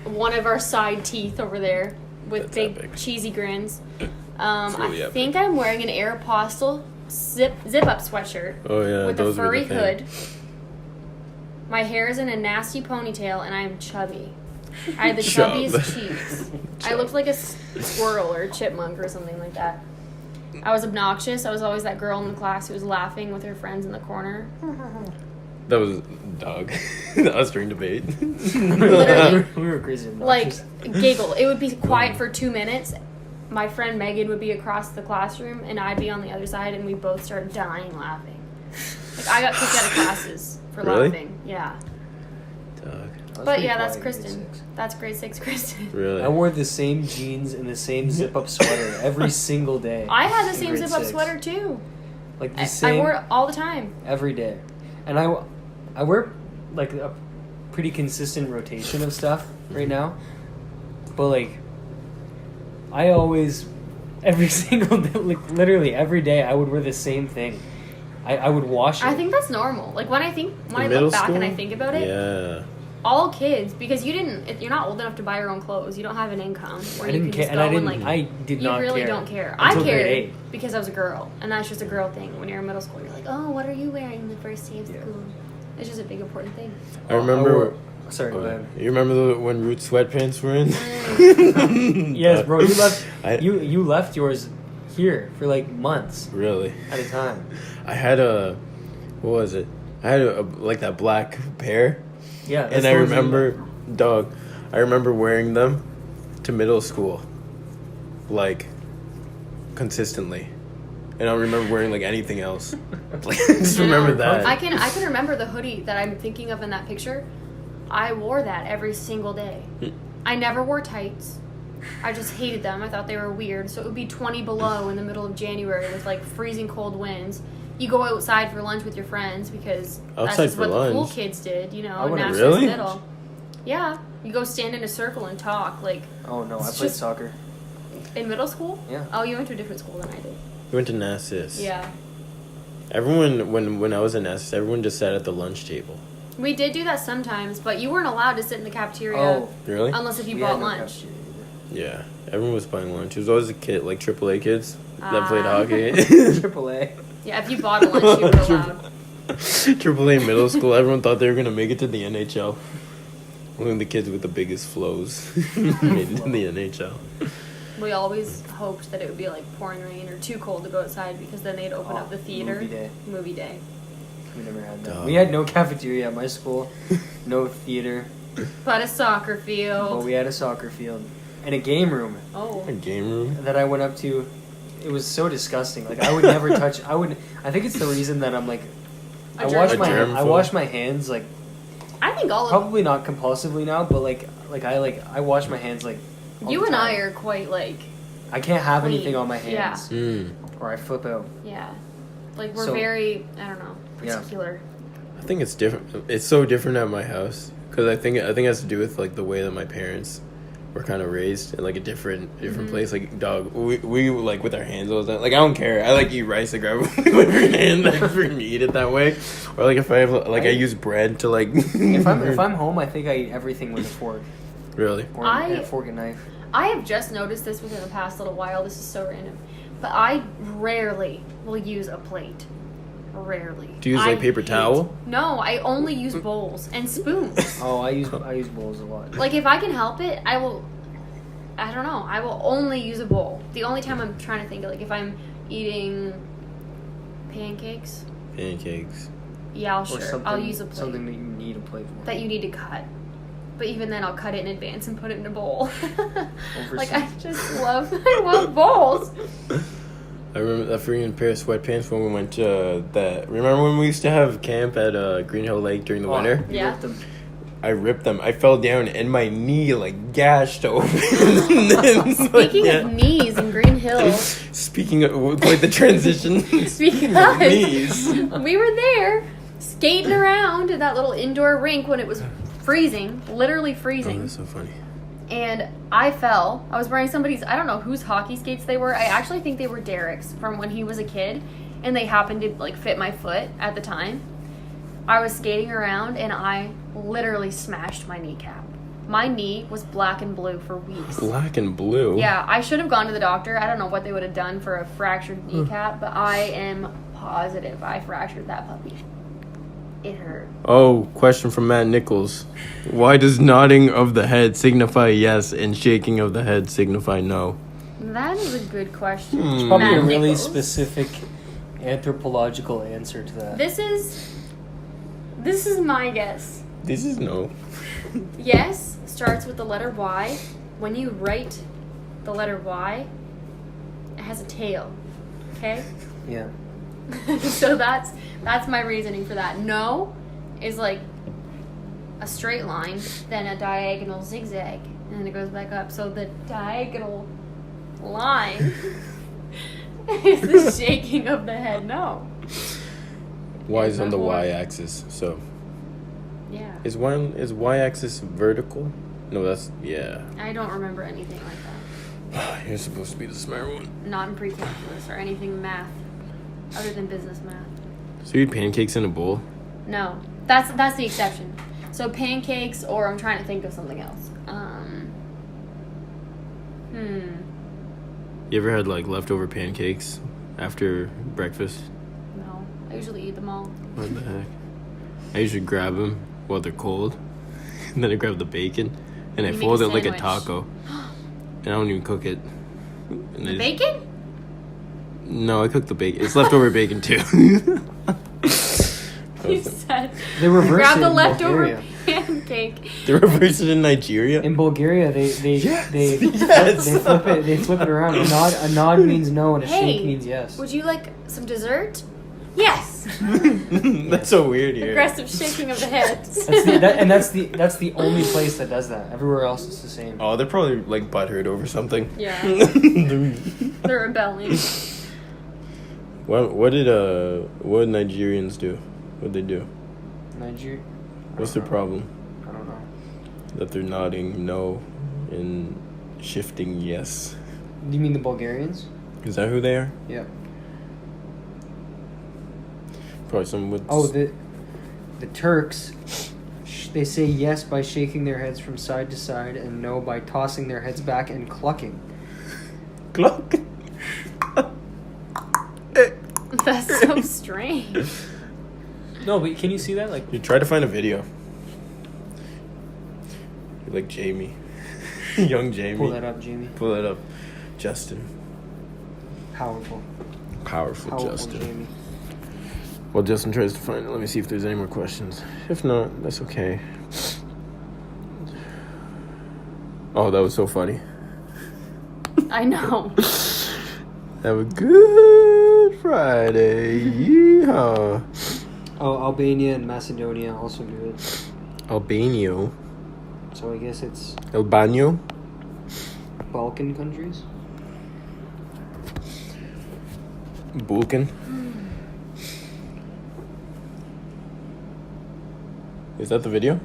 one of our side teeth over there with That's big epic. cheesy grins. really I epic. think I'm wearing an Aeropostale zip-up sweatshirt Oh yeah, with a those were furry the thing. hood. My hair is in a nasty ponytail, and I'm chubby. I had the Chub. chubbiest cheeks. I looked like a squirrel or a chipmunk or something like that. I was obnoxious. I was always that girl in the class who was laughing with her friends in the corner. That was dog. That was during debate. Literally. We were crazy. Like, obnoxious. giggle. It would be quiet for 2 minutes. My friend Megan would be across the classroom, and I'd be on the other side, and we both started dying laughing. Like, I got kicked out of classes for Really? laughing. Yeah. Dog. I was But pretty yeah, that's quiet in grade Kristen. 6. That's grade 6 Kristen. Really? I wore the same jeans and the same zip-up sweater every single day. I had the in same grade zip-up 6. sweater, too. Like the I same wore it all the time. every day, and I wear like a pretty consistent rotation of stuff right now, but like I always every single day, like literally every day, I would wear the same thing. I would wash it. I think that's normal. Like, when I In look middle back and school? I think about it, Yeah. all kids, because you're not old enough to buy your own clothes. You don't have an income where I you didn't can care, just and go I didn't. and, like, I did you not really care. don't care. I Until grade cared 8. because I was a girl, and that's just a girl thing. When you're in middle school, you're like, oh, what are you wearing the first day of Yeah. school? It's just a big important thing. I remember. Sorry, go ahead. You remember when Root sweatpants were in? Yes, bro. You left. I- You left yours here for like months Really? at a time. I had a. What was it? I had like that black pair. Yeah, that's And the I ones you remember, left. dog, I remember wearing them to middle school. Like, consistently. And I don't remember wearing, like, anything else. Like, I just remember that. I can remember the hoodie that I'm thinking of in that picture. I wore that every single day. I never wore tights. I just hated them. I thought they were weird. So it would be 20 below in the middle of January with like freezing cold winds. You go outside for lunch with your friends because that's Outside just for what the cool lunch? kids did, you know. I in wouldn't- Nashville's Really? Middle. Yeah, you go stand in a circle and talk. Like, Oh no, I It's played just- soccer. in middle school. Yeah. Oh, you went to a different school than I did. We went to Nassus. Yeah, Everyone, when I was in Nassus, everyone just sat at the lunch table. we did do that sometimes, but you weren't allowed to sit in the cafeteria Oh, Really? unless if you we bought had no lunch. cafeteria either. Yeah, everyone was buying lunch. It was always a kid, like AAA kids that played Ah. hockey. AAA. Yeah, if you bought a lunch, you were allowed. AAA middle school, everyone thought they were gonna make it to the NHL. Only the kids with the biggest flows made it to the NHL. We always hoped that it would be like pouring rain or too cold to go outside because then they'd open up the theater. Movie day. Movie day. We never had that. Dog. We had no cafeteria at my school, no theater, But a soccer but field. we had a soccer field and a game room Oh. A game room. that I went up to. It was so disgusting. Like I would never touch. I think it's the reason that I'm like. A germaphobe. I wash my hands like I think all of probably not compulsively now, but I wash my hands like. all you the and I time. are quite like, I can't have clean. anything on my hands, Mm. or I flip out. yeah. Like we're So- very, I don't know, Yeah. particular. I think it's different. It's so different at my house because I think it has to do with like the way that my parents were kind of raised in like a different place. Like dog, we like with our hands all the time. Like I don't care. I like eat rice. I grab it with my hand. I freaking eat it that way. Or like if I have I use bread to like. If I'm home, I think I eat everything with a fork Really. or and a fork and knife. I have just noticed this within the past little while. This is so random. But I rarely will use a plate. Rarely. Do you use like I paper hate- towel? No, I only use bowls and spoons. Oh, I use bowls a lot. Like if I can help it, I will. I don't know. I will only use a bowl. The only time I'm trying to think of, like if I'm eating pancakes, Pancakes. yeah, Or sure, something, I'll use a plate something that you need a plate for. that you need to cut. But even then, I'll cut it in advance and put it in a bowl. Like some- I just love, I love bowls. I remember that freaking pair of sweatpants when we went to that. Remember when we used to have camp at Green Hill Lake during the winter? You Yeah. ripped them. I ripped them. I fell down and my knee like gashed open. It's like, Speaking yeah. of knees in Green Hill, Speaking of like the transition. because Knees. we were there skating around in that little indoor rink when it was freezing, literally Oh, freezing. that's so funny. And I fell. I was wearing somebody's, I don't know whose hockey skates they were. I actually think they were Derek's from when he was a kid. And they happened to like fit my foot at the time. I was skating around and I literally smashed my kneecap. My knee was black and blue for weeks. Black and blue. Yeah, I should have gone to the doctor. I don't know what they would have done for a fractured kneecap, but I am positive I fractured that puppy. It hurt. Oh, question from Matt Nichols. Why does nodding of the head signify yes and shaking of the head signify no? That is a good question. It's probably Matt a really Nichols. specific anthropological answer to that. This is my guess. This is no. Yes starts with the letter Y. When you write the letter Y, it has a tail. Okay? Yeah. So that's my reasoning for that. No is like a straight line, then a diagonal zigzag, and then it goes back up. So the diagonal line is the shaking of the head. No. Y is It's on the not Y horse. axis. So Yeah. is Y axis vertical? No, that's yeah. I don't remember anything like that. You're supposed to be the smart one. Not in pre-calculus or anything math, other than business math. So you eat pancakes in a bowl? No, that's the exception. So pancakes, or I'm trying to think of something else. You ever had like leftover pancakes after breakfast? No, I usually eat them all. What the heck? I usually grab them while they're cold, and then I grab the bacon, and I You make fold a it like a sandwich. taco, and I don't even cook it. And I The just- bacon? No, I cook the bacon. It's leftover bacon too. You said. They reverse Grab it the in leftover Bulgaria. pancake. They reverse it in Nigeria. In Bulgaria, they Yes. they flip it around. A nod means no, and a shake Hey, means yes. would you like some dessert? Yes. That's so weird here. Aggressive shaking of the head. That's the only place that does that. Everywhere else is the same. Oh, they're probably like butthurt over something. Yeah. They're rebelling. what did Nigerians do? What'd they do? Nigeria. What's their problem? I don't know. That they're nodding no and shifting yes. Do you mean the Bulgarians? Is that who they are? Yeah. Probably someone with. Oh, the Turks. They say yes by shaking their heads from side to side and no by tossing their heads back and clucking. Cluck. That's so strange. No, but can you see that? Like, You try to find a video. You're like Jamie. Young Jamie. pull that up, Jamie. Pull that up. Justin. Powerful. Powerful Justin. Jamie. While Justin tries to find it, let me see if there's any more questions. If not, that's okay. Oh, that was so funny. I know. Have a good Friday. Yeehaw. Oh, Albania and Macedonia also do it. Albania. So I guess it's Albano. Balkan countries. Balkan. Is that the video?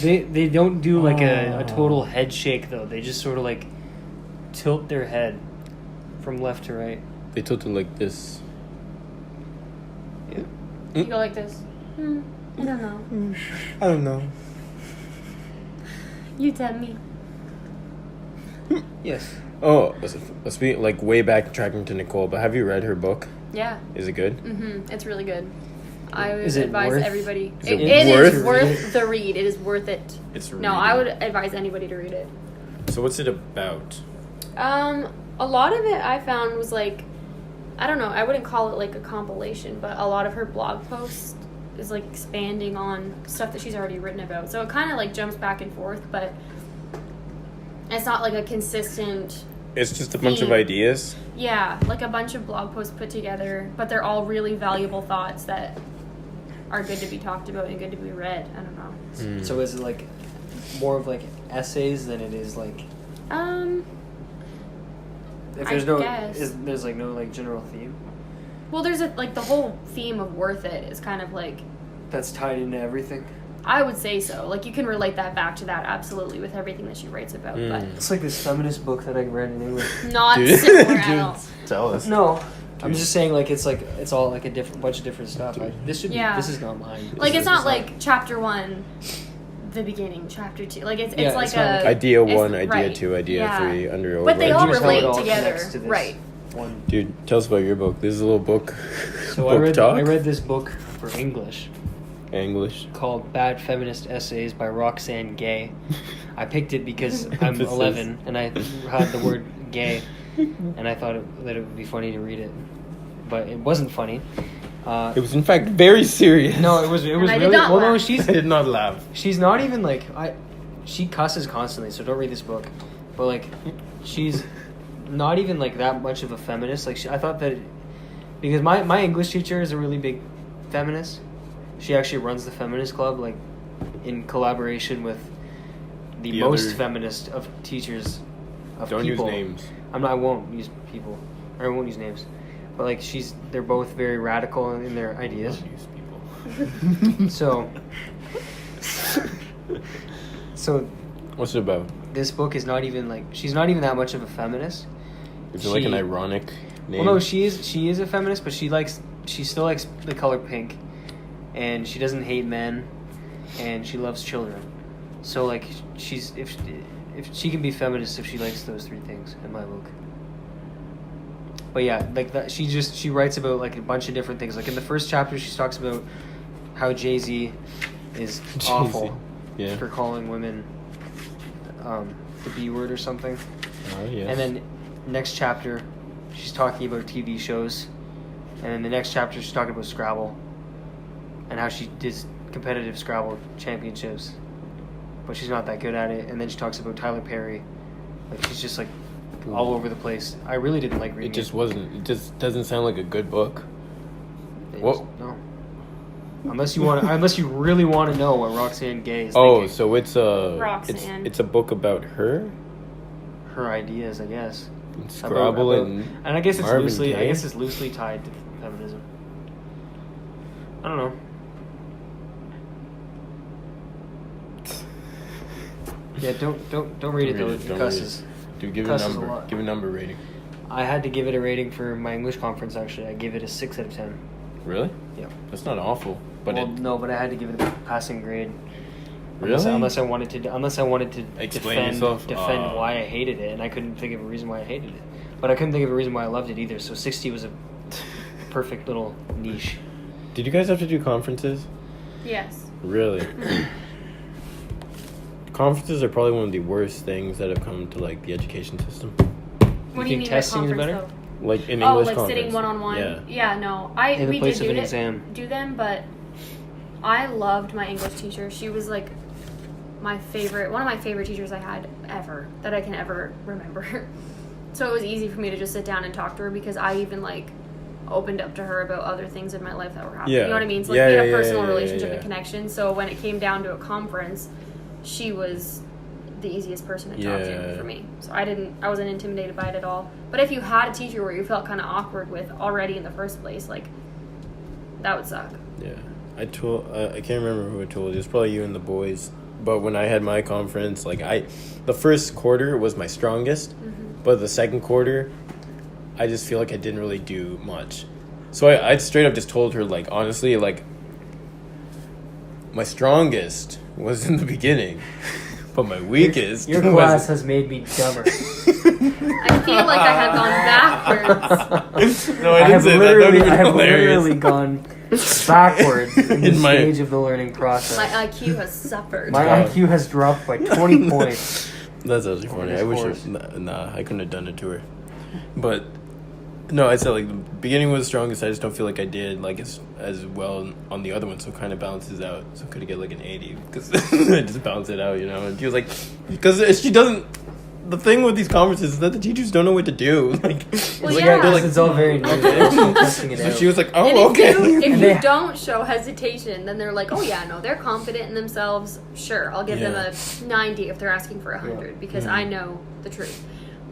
They don't do like a total head shake though. They just sort of like tilt their head from left to right. They tilted like this. Yeah. You go like this. I don't know. I don't know. You tell me. Yes. Oh, let's be like way back tracking to Nicole, but have you read her book? Yeah. Is it good? It's really good. I would Is it advise worth- everybody. Is it It worth is it? worth the read. It is worth it. It's No, I would advise anybody to read it. So what's it about? A lot of it I found was like, I don't know, I wouldn't call it like a compilation, but a lot of her blog posts is like expanding on stuff that she's already written about. So it kind of like jumps back and forth, but it's not like a consistent, It's just a bunch of Theme. ideas. yeah, like a bunch of blog posts put together, but they're all really valuable thoughts that are good to be talked about and good to be read. I don't know. So is it like more of like essays than it is like if I there's no guess. there's like no like general theme Well, there's like the whole theme of worth it is kind of like, that's tied into everything. I would say so. Like, you can relate that back to that absolutely with everything that she writes about, It's like this feminist book that I read in English. but not Dude. similar at all. Tell us. No, I'm just saying like it's all like a different bunch of different stuff. This Yeah. this is not mine. Like, This it's is not like chapter 1, the beginning, chapter 2. Like, it's Yeah, like it's not a... like- Idea it's- 1, idea right. 2, idea Yeah. 3, under But they over. all Here's how it relate all together. connects to this Right. one. Dude, tell us about your book. This is a little book. So book I read this book for English English. called Bad Feminist Essays by Roxanne Gay. I picked it because I'm Emphasis. 11 and I had the word gay, and I thought that it would be funny to read it, but it wasn't funny. It was in fact very serious. No, it was I really did not well. No, laugh. I did not laugh. she's not even like she cusses constantly, so don't read this book. But like, she's not even like that much of a feminist. Like, I thought that because my English teacher is a really big feminist. She actually runs the feminist club, like in collaboration with the most other- feminist of teachers of Don't people. use names. I won't use people, or I won't use names. But like, they're both very radical in their ideas. Don't use people. So What's it about? this book is not even like, she's not even that much of a feminist. Is it like an She- ironic name? Well, no, she is a feminist, but she still likes the color pink, and she doesn't hate men, and she loves children. So like, if she can be feminist if she likes those three things in my book. But yeah, like that, she writes about like a bunch of different things. Like in the first chapter, she talks about how Jay-Z is Jay-Z. awful Yeah. for calling women the B word or something. Oh, yes. And then next chapter, she's talking about TV shows. And then the next chapter, she's talking about Scrabble and how she did competitive Scrabble championships, but she's not that good at it. And then she talks about Tyler Perry. Like, she's just like all over the place. I really didn't like reading It just wasn't. It just doesn't sound like a good book. It What? was- no. Unless you really want to know what Roxanne Gay is Oh, thinking. so it's a Roxanne. it's a book about her, Her ideas, I guess. and Scrabble, and I guess it's Marvin loosely. I Gaye? guess it's loosely tied to feminism. I don't know. Yeah, don't read it though. It Don't cusses. read it. Dude, give it a Cusses a number. lot. Give a number rating. I had to give it a rating for my English conference. Actually, I gave it a 6 out of 10. Really? Yeah. That's not awful. But No, but I had to give it a passing grade. Really? Unless I wanted to Explain yourself? defend why I hated it, and I couldn't think of a reason why I hated it. But I couldn't think of a reason why I loved it either. So 60 was a perfect little niche. Did you guys have to do conferences? Yes. Really? Conferences are probably one of the worst things that have come to like the education system. What do think you mean by testing is conference, better? though? Like in Oh, English like conference. sitting one-on-one? Yeah. Yeah, no. In the We place did of an exam. do them, but I loved my English teacher. She was like one of my favorite teachers I had ever, that I can ever remember. So it was easy for me to just sit down and talk to her because I even like opened up to her about other things in my life that were happening. Yeah. You know what I mean? So like Yeah, we had yeah, a personal yeah, relationship yeah. and connection. So when it came down to a conference, she was the easiest person to talk to Yeah. for me. So I wasn't intimidated by it at all. But if you had a teacher where you felt kind of awkward with already in the first place, like that would suck. Yeah. I can't remember who I told. It was probably you and the boys. But when I had my conference, like the first quarter was my strongest, but the second quarter, I just feel like I didn't really do much. So I straight up just told her, like, honestly, like, my strongest was in the beginning, but my weakest Your was... class has made me dumber. I feel like I have gone backwards. No, I didn't say that. That would have been I have hilarious. literally gone backwards in the In my- stage of the learning process. My IQ has suffered. My Oh. IQ has dropped by 20 points. That's actually funny. this I wish course. I couldn't have done it to her. But no, I said like the beginning was the strongest. I just don't feel like I did like as well on the other one, so it kind of balances out. So I could get like an 80 because I just balance it out, you know. And she was like, because she doesn't. The thing with these conferences is that the teachers don't know what to do. Like, Well, like, yeah. they're like, It's all very new. They're still testing it so out. she was like, And oh, okay. if And you they- don't show hesitation, then they're like, oh yeah, no, they're confident in themselves. Sure, I'll give them Yeah. a 90 if they're asking for 100 because Mhm. I know the truth.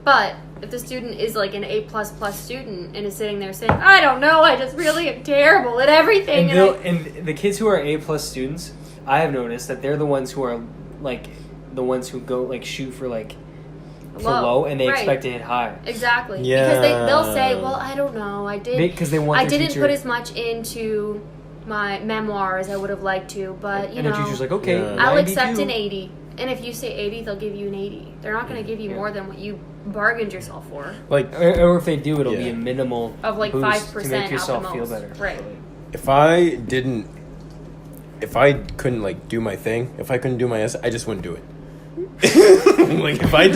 But if the student is like an A++ student and is sitting there saying, I don't know, I just really am terrible at everything. And the kids who are A+ students, I have noticed that they're the ones who are like the ones who go like shoot for like for low, and they Right. expect to hit high. Exactly. Yeah. Because they'll say, well, I don't know, Because they want I their didn't teacher, put as much into my memoir as I would have liked to, but you and know, the teacher's like, okay, Yeah. I'll 92. accept an 80. And if you say 80, they'll give you an 80. They're not going to give you Yeah. more than what you bargained yourself for. Like Or if they do, it'll be Yeah. a minimal Of like boost 5% to make at yourself the feel most. better. Right. if I couldn't like do my thing, if I couldn't do my essay, I just wouldn't do it. Like if I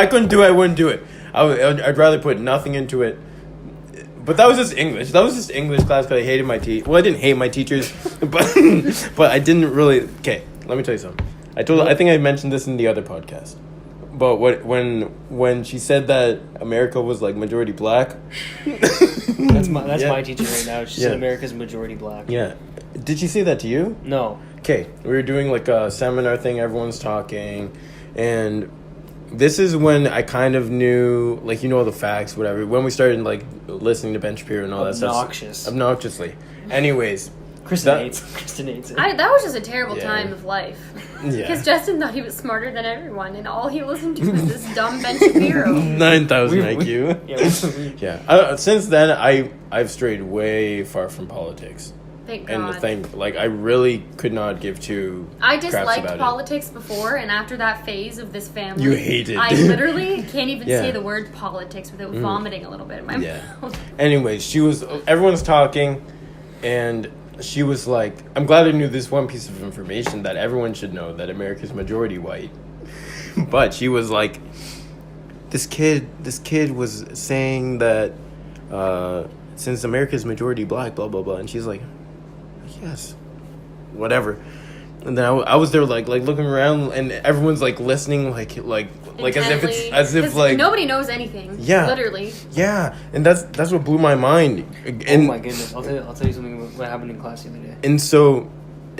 couldn't do it, I wouldn't do it. I'd rather put nothing into it. But that was just English. That was just English class because I hated my teacher. Well, I didn't hate my teachers, but I didn't really. Okay, let me tell you something. I think I mentioned this in the other podcast. But when she said that America was like majority black, That's my Yeah. my teacher right now. She said Yeah. America's majority black. Yeah, did she say that to you? No. Okay, we were doing like a seminar thing, everyone's talking, and this is when I kind of knew, like, you know, the facts, whatever, when we started like listening to Ben Shapiro and all that stuff. Obnoxious. Obnoxiously. Anyways, Kristen That- hates it. That was just a terrible Yeah. time of life. yeah. Because Justin thought he was smarter than everyone, and all he listened to was this dumb Ben Shapiro. 9,000 We- IQ. Yeah, Yeah. Since then, I've strayed way far from politics. Thank And God. I really could not give two I craps disliked about politics before, and after that phase of this family, You hate it. I literally can't even Yeah. say the word politics without vomiting a little bit in my Yeah. mouth. Anyways, everyone's talking, and she was like, I'm glad I knew this one piece of information that everyone should know, that America's majority white. But she was like, this kid was saying that since America's majority black, blah, blah, blah. And she's like, yes, whatever. And then I was there like looking around, and everyone's like listening like Intently. as if 'Cause like nobody knows anything. Yeah. Literally. yeah, and that's what blew my mind. And Oh my goodness! I'll tell you something. What happened in class the other day? and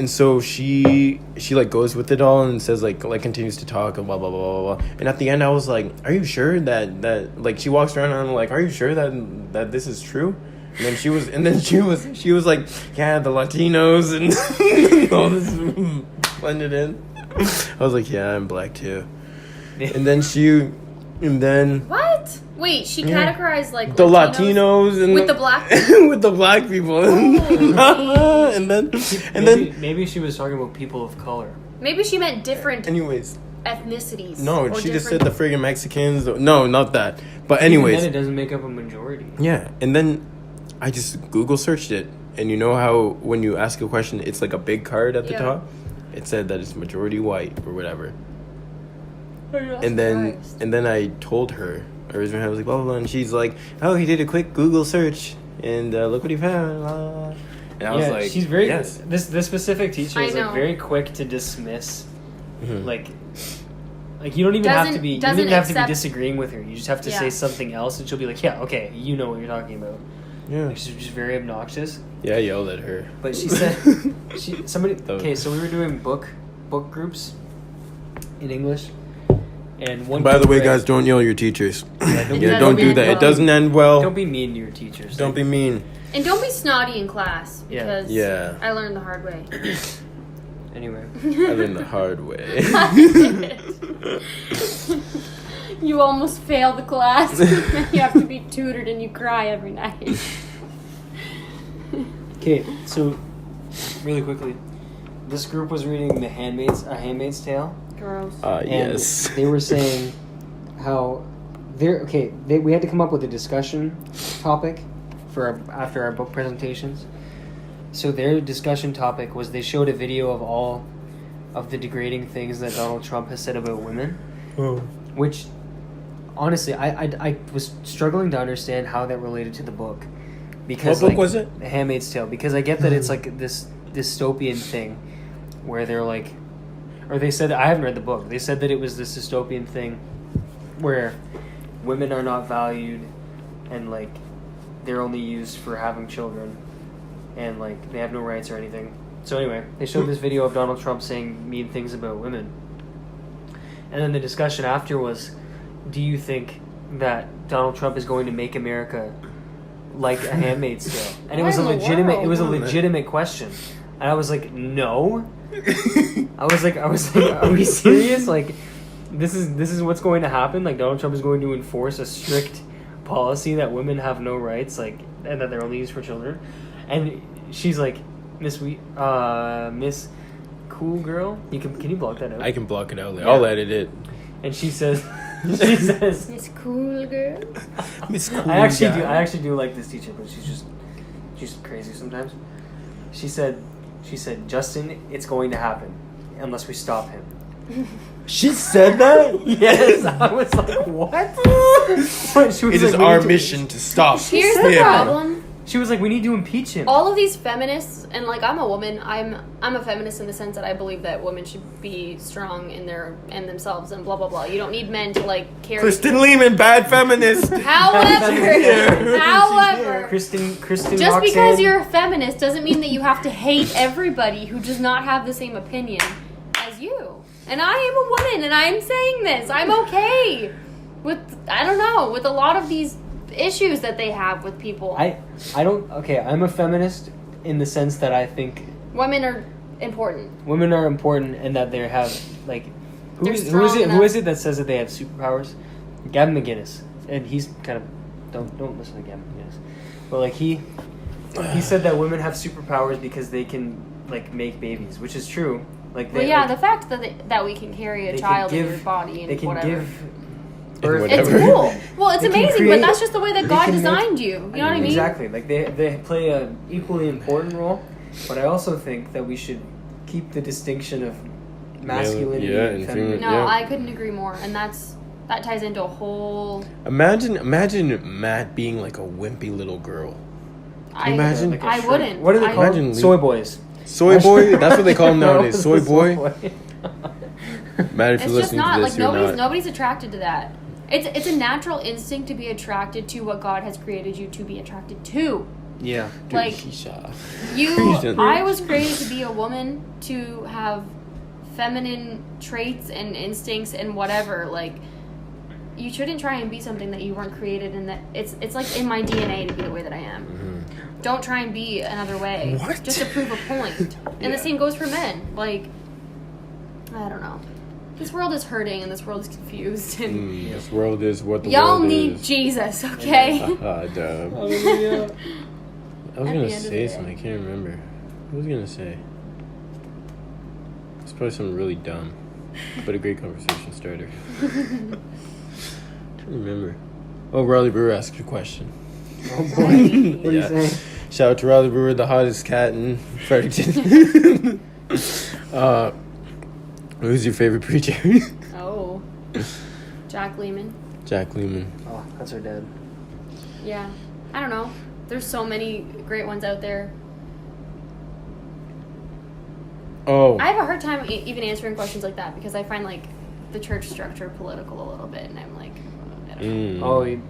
so she like goes with it all and says like continues to talk and blah blah blah blah blah. And at the end I was like, are you sure that like, she walks around and I'm like, are you sure that this is true? And then she was like, yeah, the Latinos and all this blended in. I was like, yeah, I'm black too. And then What? Wait, she Yeah. categorized like The Latinos and with the black. with the black people, and then Maybe she was talking about people of color. Maybe she meant different anyways, ethnicities. no, or she just said different- the friggin' Mexicans. No, not that. But Even anyways, then it doesn't make up a majority. yeah, and then I just Google searched it, and you know how when you ask a question, it's like a big card at the Yeah. top. It said that it's majority white or whatever. I'm And then surprised. I told her, I raised my hand, I was like, blah, blah, blah, and she's like, oh, he did a quick Google search, and look what he found. Blah, blah, blah. And I was like, she's very yes. This specific teacher I is know. like very quick to dismiss, Mhm. like you don't even have to Doesn't- be. You don't doesn't even have to be accept- disagreeing with her. You just have to Yeah. say something else, and she'll be like, "Yeah, okay, you know what you're talking about." Yeah. Like, she's just very obnoxious. Yeah, I yelled at her. But she said, somebody. That was- Okay, so we were doing book groups in English, and one. By the kid way, read- guys, don't yell at your teachers. don't Yeah, be- don't do that. It doesn't end well. Don't be mean to your teachers. Don't be mean. And don't be snotty in class Yeah. because Yeah. I learned the hard way. Anyway, I learned the hard way. You almost fail the class. You have to be tutored and you cry every night. okay, so really quickly, this group was reading A Handmaid's Tale. Gross. And Yes. they were saying how we had to come up with a discussion topic for after our book presentations. So their discussion topic was they showed a video of all of the degrading things that Donald Trump has said about women, which honestly I was struggling to understand how that related to the book. Because What book was it? A Handmaid's Tale, because I get that it's like this dystopian thing where they're like, or they said, I haven't read the book, they said that it was this dystopian thing where women are not valued and like they're only used for having children and like they have no rights or anything. So anyway, they showed this video of Donald Trump saying mean things about women. And then the discussion after was, do you think that Donald Trump is going to make America like A Handmaid's Tale? And it was a What in the legitimate world? it was a legitimate question. And I was like, no. I was like, are we serious? Like, this is what's going to happen? Like, Donald Trump is going to enforce a strict policy that women have no rights, like, and that they're only used for children. And she's like, Miss Cool Girl, can you block that out? I can block it out later. Yeah. I'll edit it. And she says, she says, It's cool, girl. Miss Cool I Guy. actually do like this teacher, but she's crazy sometimes. She said, Justin, it's going to happen unless we stop him. She said that? Yes, I was like, what? She was It is like, we our need to- mission to stop Here's him. the problem. She was like, we need to impeach him. All of these feminists, and like I'm a woman, I'm a feminist in the sense that I believe that women should be strong in themselves and blah blah blah. You don't need men to like carry. Kristin Leaman, bad feminist. However, Kristin just walks because in. you're a feminist doesn't mean that you have to hate everybody who does not have the same opinion as you. And I am a woman, and I'm saying this. I'm okay with with a lot of these issues that they have with people. I don't. Okay, I'm a feminist in the sense that I think Women are important. women are important and that they have like They're who strong is it enough. that says that they have superpowers? Gavin McGinnis, and he's kind of don't listen to Gavin McGinnis, but like he said that women have superpowers because they can like make babies, which is true. Like Well, they, yeah, like, the fact that we can carry a they can child in give- your body and they can whatever. give birth. It's whatever. cool. Well, it's They can amazing, create- but that's just the way that they God can make- designed you. You know what I mean? Exactly. Like they play an equally important role, but I also think that we should keep the distinction of masculinity yeah, and and femininity. female- No, Yeah. I couldn't agree more, and that ties into a whole. Imagine Matt being like a wimpy little girl. I imagine? Like a I shrimp. wouldn't. What are they I- called? Imagine Soy boys. Soy boy? That's what they call him No, nowadays. it's Soy the boy? Matt, if It's you're just listening not to like this, you're not. nobody's attracted to that. It's a natural instinct to be attracted to what God has created you to be attracted to. Yeah. Dude, like, Keisha. You, I was created to be a woman to have feminine traits and instincts and whatever. Like, you shouldn't try and be something that you weren't created, and that it's like in my DNA to be the way that I am. Mm-hmm. Don't try and be another way. What? Just to prove a point. And Yeah. the same goes for men. Like, I don't know. This world is hurting and this world is confused. And This world is what the y'all world need is. Jesus, okay? Damn. Hallelujah. I was At gonna the end of say the something. I day. can't remember. What was I gonna say? It's probably something really dumb, but a great conversation starter. I don't remember. Oh, Riley Brewer asked a question. Oh boy. What are you Yeah. saying? Shout out to Riley Brewer, the hottest cat in Fredericton. Who's your favorite preacher? Oh. Jack Leaman. Jack Leaman. Oh, that's our dad. Yeah. I don't know. There's so many great ones out there. Oh, I have a hard time even answering questions like that because I find like the church structure political a little bit, and I'm like, I don't know. Oh,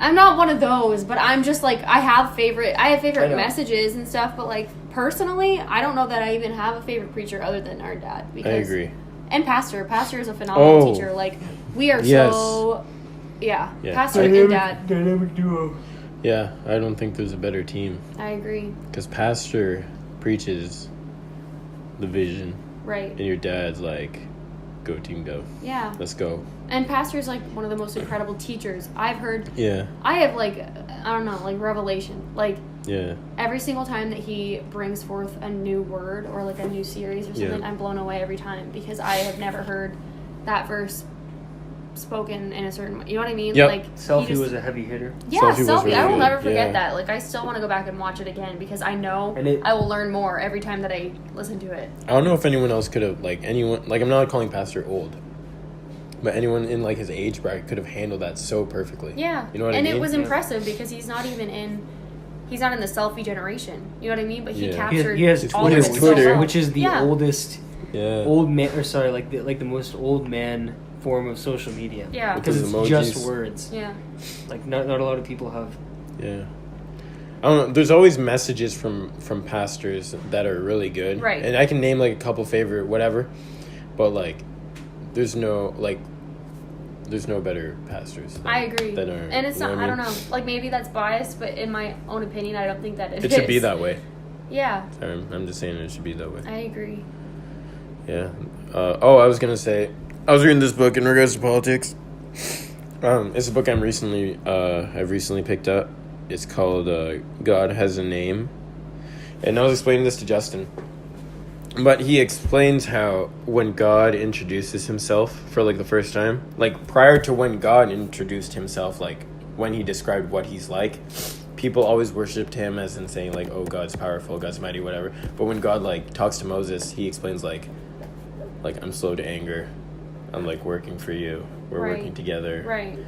I'm not one of those, but I'm just like I have favorite I know. messages and stuff, but like personally, I don't know that I even have a favorite preacher other than our dad. I Because, agree. And pastor is a phenomenal Oh. teacher. Like we are Yes. so, yeah. Yeah. Pastor and dad. Dynamic duo. Yeah, I don't think there's a better team I agree. because Pastor preaches the vision, Right. and your dad's like, "Go team, go! Yeah. Let's go!" And pastor is like one of the most incredible teachers I've heard. Yeah, I have like I don't know, like revelation. Like yeah, every single time that he brings forth a new word or like a new series or something, Yeah. I'm blown away every time because I have never heard that verse spoken in a certain way. You know what I mean? Yep. Like Selfie he just- was a heavy hitter. yeah, Selfie was selfie. really I will good. never forget Yeah. that. Like I still want to go back and watch it again because I know And it- I will learn more every time that I listen to it. I don't know if anyone else could have I'm not calling Pastor old, but anyone in like his age bracket could have handled that so perfectly. Yeah. You know what and I mean? it was Yeah. impressive because he's not in the selfie generation. You know what I mean? But he Yeah. captured He has all of Twitter, it so Twitter. well. which is the Yeah. oldest Yeah. old man, or sorry, like the most old man form of social media. Yeah. because With it's emojis. just words. Yeah. Like not a lot of people have. Yeah. I don't know. There's always messages from pastors that are really good. Right. And I can name like a couple favorite whatever, but like there's no better pastors. I agree. That are, And it's you not, what I don't mean? know. Like, maybe that's biased, but in my own opinion, I don't think that It should be that way. Yeah, I'm just saying it should be that way. I agree. Yeah. I was gonna say, I was reading this book in regards to politics. It's a book I've recently picked up. It's called God Has a Name, and I was explaining this to Justin. But he explains how when God introduces himself for like the first time, like prior to when God introduced himself, like when he described what he's like, people always worshipped him as in saying like, oh, God's powerful, God's mighty, whatever. But when God like talks to Moses, he explains like I'm slow to anger. I'm like working for you. We're Right. working together. Right.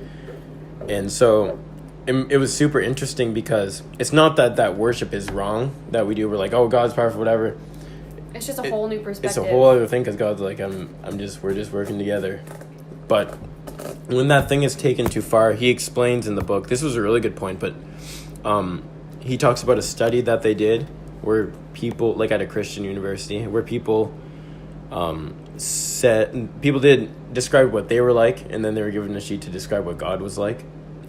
And so it was super interesting because it's not that worship is wrong that we do. We're like, oh, God's powerful, whatever. It's just a whole new perspective. It's a whole other thing because God's like, we're just working together. But when that thing is taken too far, he explains in the book, this was a really good point, but he talks about a study that they did where people, like at a Christian university, where people did describe what they were like, and then they were given a sheet to describe what God was like,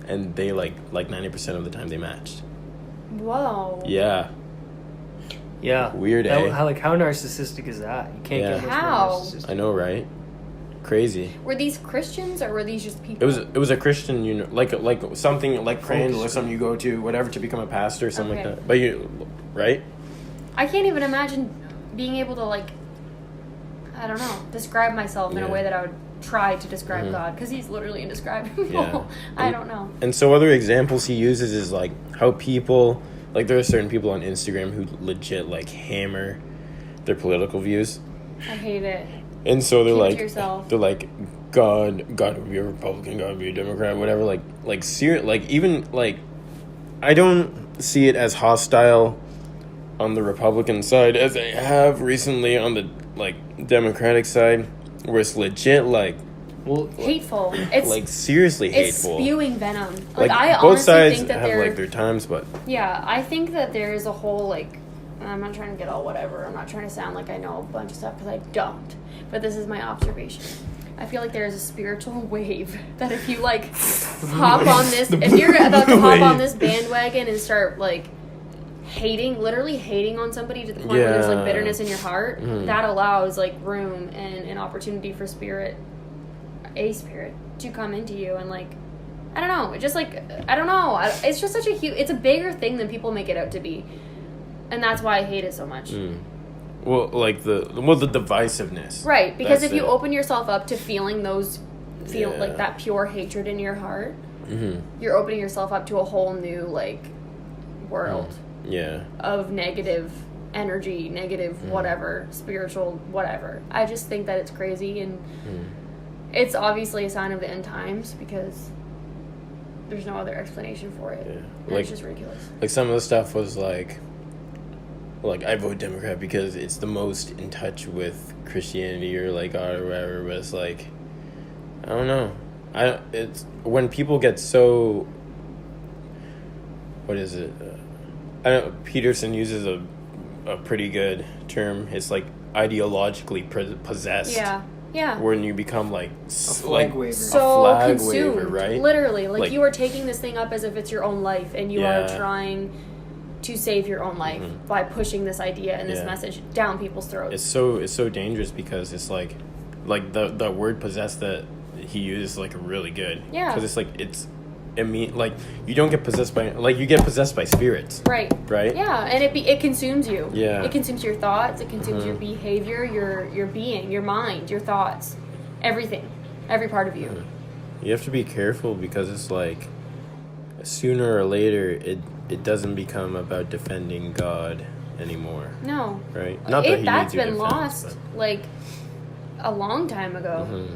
and they like 90% of the time they matched. Whoa. Yeah. Yeah. Weird, That, eh? how narcissistic is that? You can't Yeah. get much How? more narcissistic. I know, right? Crazy. Were these Christians or were these just people? It was a Christian, like something like Crandall or Focus. something you go to, whatever, to become a pastor or something Okay. like that. But you, right? I can't even imagine being able to like, I don't know, describe myself in Yeah. a way that I would try to describe Mhm. God because he's literally indescribable. Yeah. I don't know. And so other examples he uses is like how people, like there are certain people on Instagram who legit like hammer their political views. I hate it. And so they're Keep it like, to yourself. they're like, God would be a Republican, God would be a Democrat, whatever. Like even like, I don't see it as hostile on the Republican side as I have recently on the like Democratic side, where it's legit like Well, Hateful. It's like seriously it's hateful. spewing venom. Like I both honestly sides think that have they're like their times, but yeah. I think that there is a whole like. I'm not trying to get all whatever. I'm not trying to sound like I know a bunch of stuff because I don't. But this is my observation. I feel like there is a spiritual wave that if you like hop on this, if you're about to hop on this bandwagon and start like literally hating on somebody to the point where there's like bitterness in your heart, that allows like room and an opportunity for a spirit to come into you and like, I don't know, just like, I don't know, it's just such a it's a bigger thing than people make it out to be, and that's why I hate it so much. Well, like the divisiveness, right? Because That's if you it. open yourself up to feeling like that pure hatred in your heart, you're opening yourself up to a whole new like world of negative energy, negative whatever, spiritual whatever. I just think that it's crazy, and it's obviously a sign of the end times because there's no other explanation for it. And Like, it's just ridiculous. Like some of the stuff was like I vote Democrat because it's the most in touch with Christianity or like or whatever. But it's like, I don't know. It's when people get so. What is it? I don't. Peterson uses a pretty good term. It's like ideologically possessed. Yeah. When you become like A flag waver. So flag consumed, waver, right? literally. Like you are taking this thing up as if it's your own life, and you are trying to save your own life by pushing this idea and this message down people's throats. It's so dangerous because it's like the word possessed that he used is like really good. Yeah. Because it's like like you don't get possessed by like you get possessed by spirits. Right. Yeah, and it consumes you. Yeah. It consumes your thoughts. It consumes your behavior, your being, your mind, your thoughts, everything, every part of you. You have to be careful because it's like sooner or later it doesn't become about defending God anymore. No. Right. Not that that's he needs been your lost defense, like a long time ago.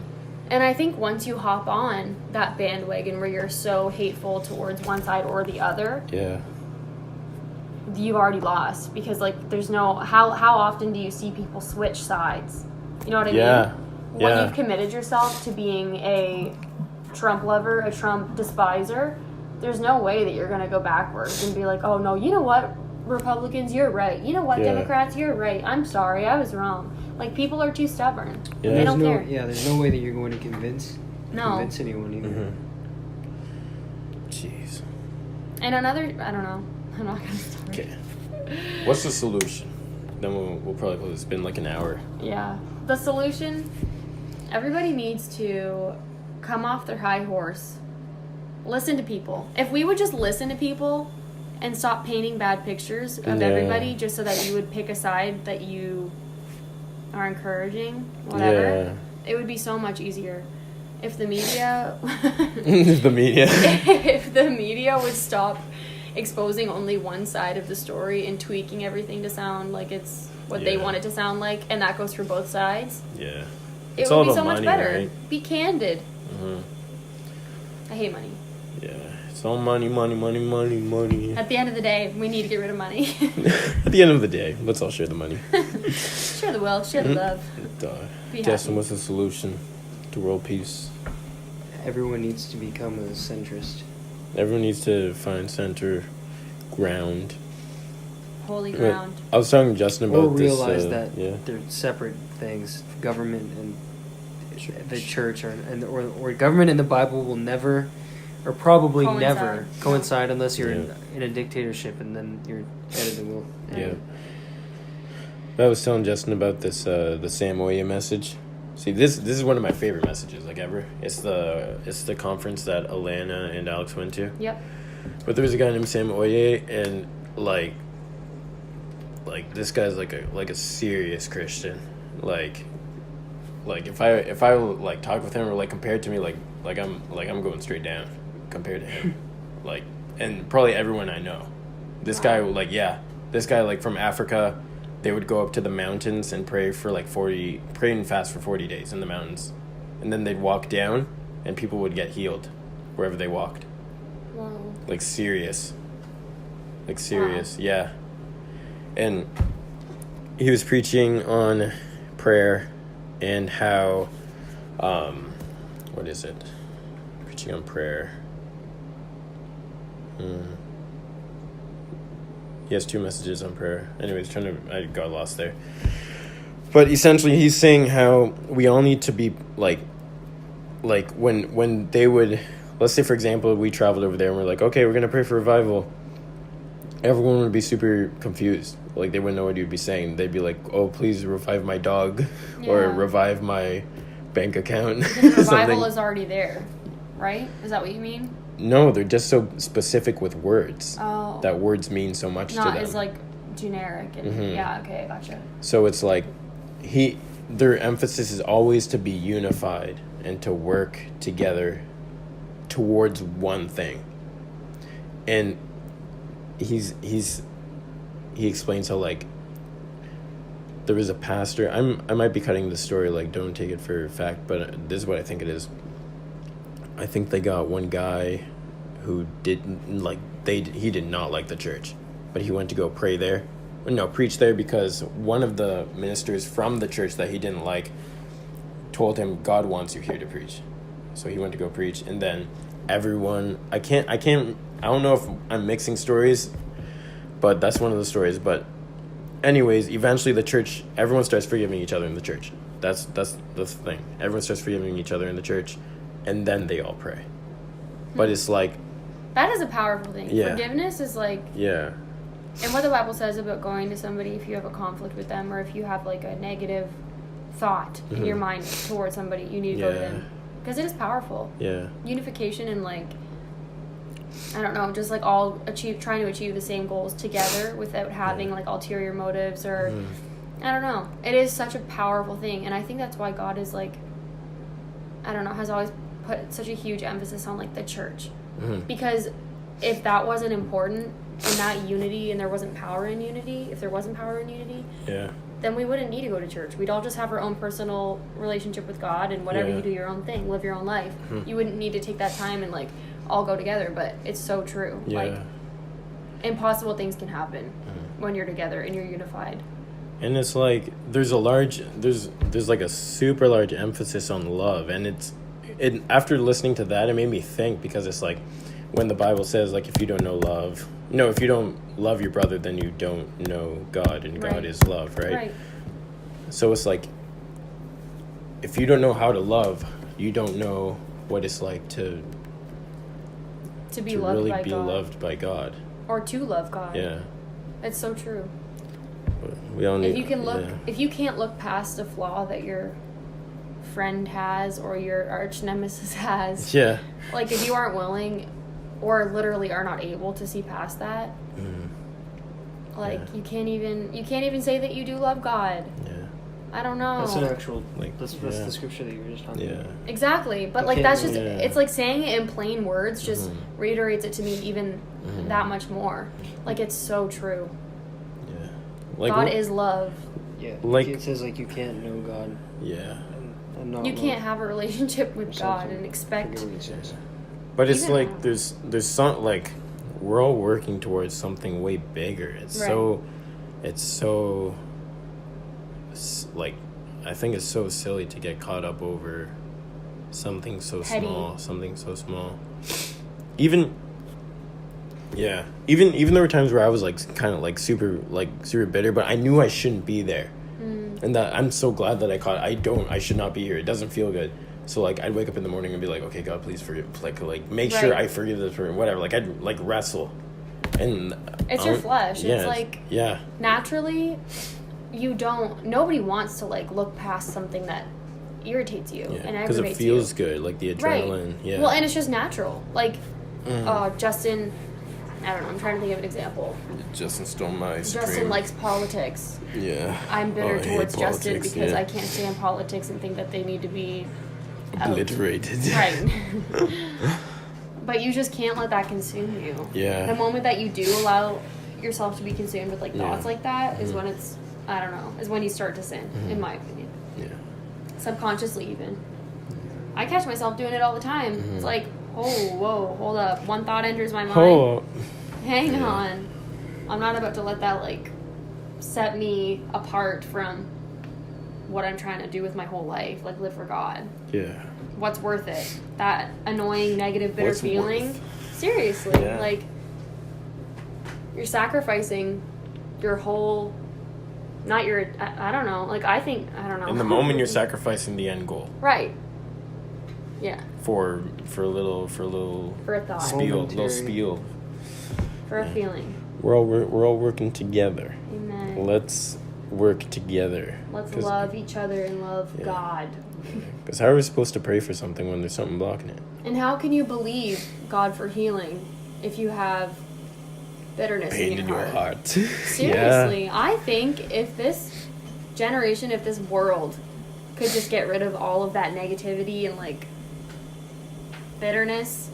And I think once you hop on that bandwagon where you're so hateful towards one side or the other, you've already lost, because like there's no how often do you see people switch sides? You know what I mean? When you've committed yourself to being a Trump lover, a Trump despiser, there's no way that you're going to go backwards and be like, oh no, you know what, Republicans, you're right. You know what, Democrats, you're right. I'm sorry, I was wrong. Like, people are too stubborn. They don't care. Yeah, there's no way that you're going to convince anyone either. Jeez. And another, I don't know. I'm not going to start. Okay. What's the solution? Then we'll probably close. It's been like an hour. Yeah. The solution, everybody needs to come off their high horse. Listen to people. If we would just listen to people and stop painting bad pictures of everybody just so that you would pick a side that you are encouraging, whatever, it would be so much easier. If the media if the media would stop exposing only one side of the story and tweaking everything to sound like it's what they want it to sound like, and that goes for both sides, it would be so much better. Right? Be candid. I hate money. Yeah, it's all money. At the end of the day, we need to get rid of money. At the end of the day, let's all share the money. Share the wealth, share the love. Justin, what's the solution to world peace? Everyone needs to become a centrist. Everyone needs to find center ground. Holy ground. I was talking to Justin about this. Or realize that they're separate things. Government and the church, or government and the Bible will never, or probably never coincide unless you're in a dictatorship, and then you're head of the will. Yeah. I was telling Justin about this the Samoa message. See, this is one of my favorite messages like ever. It's the conference that Alana and Alex went to. Yep. But there was a guy named Sam Oye, and like this guy's like a serious Christian. Like if I like talk with him or like compared to me, like I'm going straight down compared to him. Like, and probably everyone I know. This guy this guy like from Africa. They would go up to the mountains and pray and fast for 40 days in the mountains. And then they'd walk down and people would get healed wherever they walked. Wow. Like serious. Yeah. And he was preaching on prayer and how, what is it? Preaching on prayer. He has 2 messages on prayer. Anyways, I got lost there. But essentially, he's saying how we all need to be like when they would, let's say for example, we traveled over there and we're like, okay, we're gonna pray for revival. everyone would be super confused. Like, they wouldn't know what you'd be saying. They'd be like, oh, please revive my dog, or Yeah. revive my bank account. Because revival Something. is already there, right? Is that what you mean? No, they're just so specific with words. Oh. That words mean so much to Not them. as, like, generic. And, Mhm. Yeah, okay, gotcha. So it's like, their emphasis is always to be unified and to work together towards one thing. And he explains how, like, there was a pastor. I might be cutting the story, like, don't take it for fact, but this is what I think it is. I think they got one guy who didn't like he did not like the church, but he went to go preach there, because one of the ministers from the church that he didn't like told him, God wants you here to preach. So he went to go preach, and then everyone, I don't know if I'm mixing stories, but that's one of the stories. But anyways, eventually the church, everyone starts forgiving each other in the church. That's the thing. Everyone starts forgiving each other in the church, and then they all pray. But it's like, That is a powerful thing. Yeah. Forgiveness is, like... yeah, And what the Bible says about going to somebody if you have a conflict with them, or if you have, like, a negative thought in your mind towards somebody, you need to go to Yeah. them. Because it is powerful. yeah, Unification and, like, I don't know, just, like, all trying to achieve the same goals together without having, like, ulterior motives or... I don't know. It is such a powerful thing. And I think that's why God is, like... I don't know, has always put such a huge emphasis on, like, the church. Because if that wasn't important, and that unity, and there wasn't power in unity, if there wasn't power in unity, yeah, then we wouldn't need to go to church. We'd all just have our own personal relationship with God, and whatever Yeah. you do your own thing, live your own life. You wouldn't need to take that time and, like, all go together. But it's so true. yeah. Like, impossible things can happen when you're together and you're unified. And it's like there's like a super large emphasis on love, and after listening to that, it made me think, because it's like when the Bible says, like, if you don't love your brother, then you don't know God, and God Right. is love, right? So it's like, if you don't know how to love, you don't know what it's like to To be loved really by be God. loved by God. Or to love God. Yeah, It's so true. we all need. If you can look, yeah. if you can't look past a flaw that your friend has or your arch nemesis has, Yeah. like, if you aren't willing or literally are not able to see past that, like, Yeah. you can't even say that you do love God. Yeah. I don't know. That's an actual, Like, that's yeah. the scripture that you were just talking Yeah. about. Exactly, but, like, Okay, that's just, yeah. it's like saying it in plain words just reiterates it to me even that much more. Like, it's so true. Yeah. Like, God is love. Yeah, Like- it says, like, you can't know God Yeah. and not You love can't have a relationship with God something. and expect... Forget what he says. But it's Even like now. there's some, like, we're all working towards something way bigger. It's Right. like, I think it's so silly to get caught up over something so Petty. small. Even there were times where I was, like, kind of, like, super bitter, but I knew I shouldn't be there. And that I'm so glad that I should not be here. It doesn't feel good. So, like, I'd wake up in the morning and be like, okay, God, please forgive, like make sure Right. I forgive this person, whatever. Like, I'd, like, wrestle. And It's your flesh. yeah, It's like, yeah, naturally, nobody wants to, like, look past something that irritates you and because it aggravates feels you. good, like the Right. adrenaline. Yeah. Well, and it's just natural. Like, Justin, I don't know, I'm trying to think of an example. Justin stole my ice Justin cream. likes politics. Yeah. I'm bitter Oh, I hate towards Justin politics, because yeah. I can't stand politics and think that they need to be out. Obliterated. Right. But you just can't let that consume you. Yeah. The moment that you do allow yourself to be consumed with, like, Yeah. thoughts like that is when it's, I don't know, is when you start to sin, in my opinion. Yeah. Subconsciously, even. I catch myself doing it all the time. It's like, oh, whoa, hold up. One thought enters my mind. Oh. Hang Yeah. on. I'm not about to let that, like, set me apart from what I'm trying to do with my whole life. Like, live for God. Yeah. What's worth it? That annoying, negative, bitter What's feeling? worth? Seriously. Yeah. Like, you're sacrificing your whole... Not your... I don't know. Like, I think... I don't know. In the moment, you're sacrificing the end goal Right. Yeah. for a little For a thought. spiel, Momentary. little spiel. for a feeling. We're all working together. Amen. Let's work together. Let's love each other and love God. Because how are we supposed to pray for something when there's something blocking it? And how can you believe God for healing if you have bitterness Pain in your heart? Seriously. Yeah. I think if this generation, if this world could just get rid of all of that negativity and like bitterness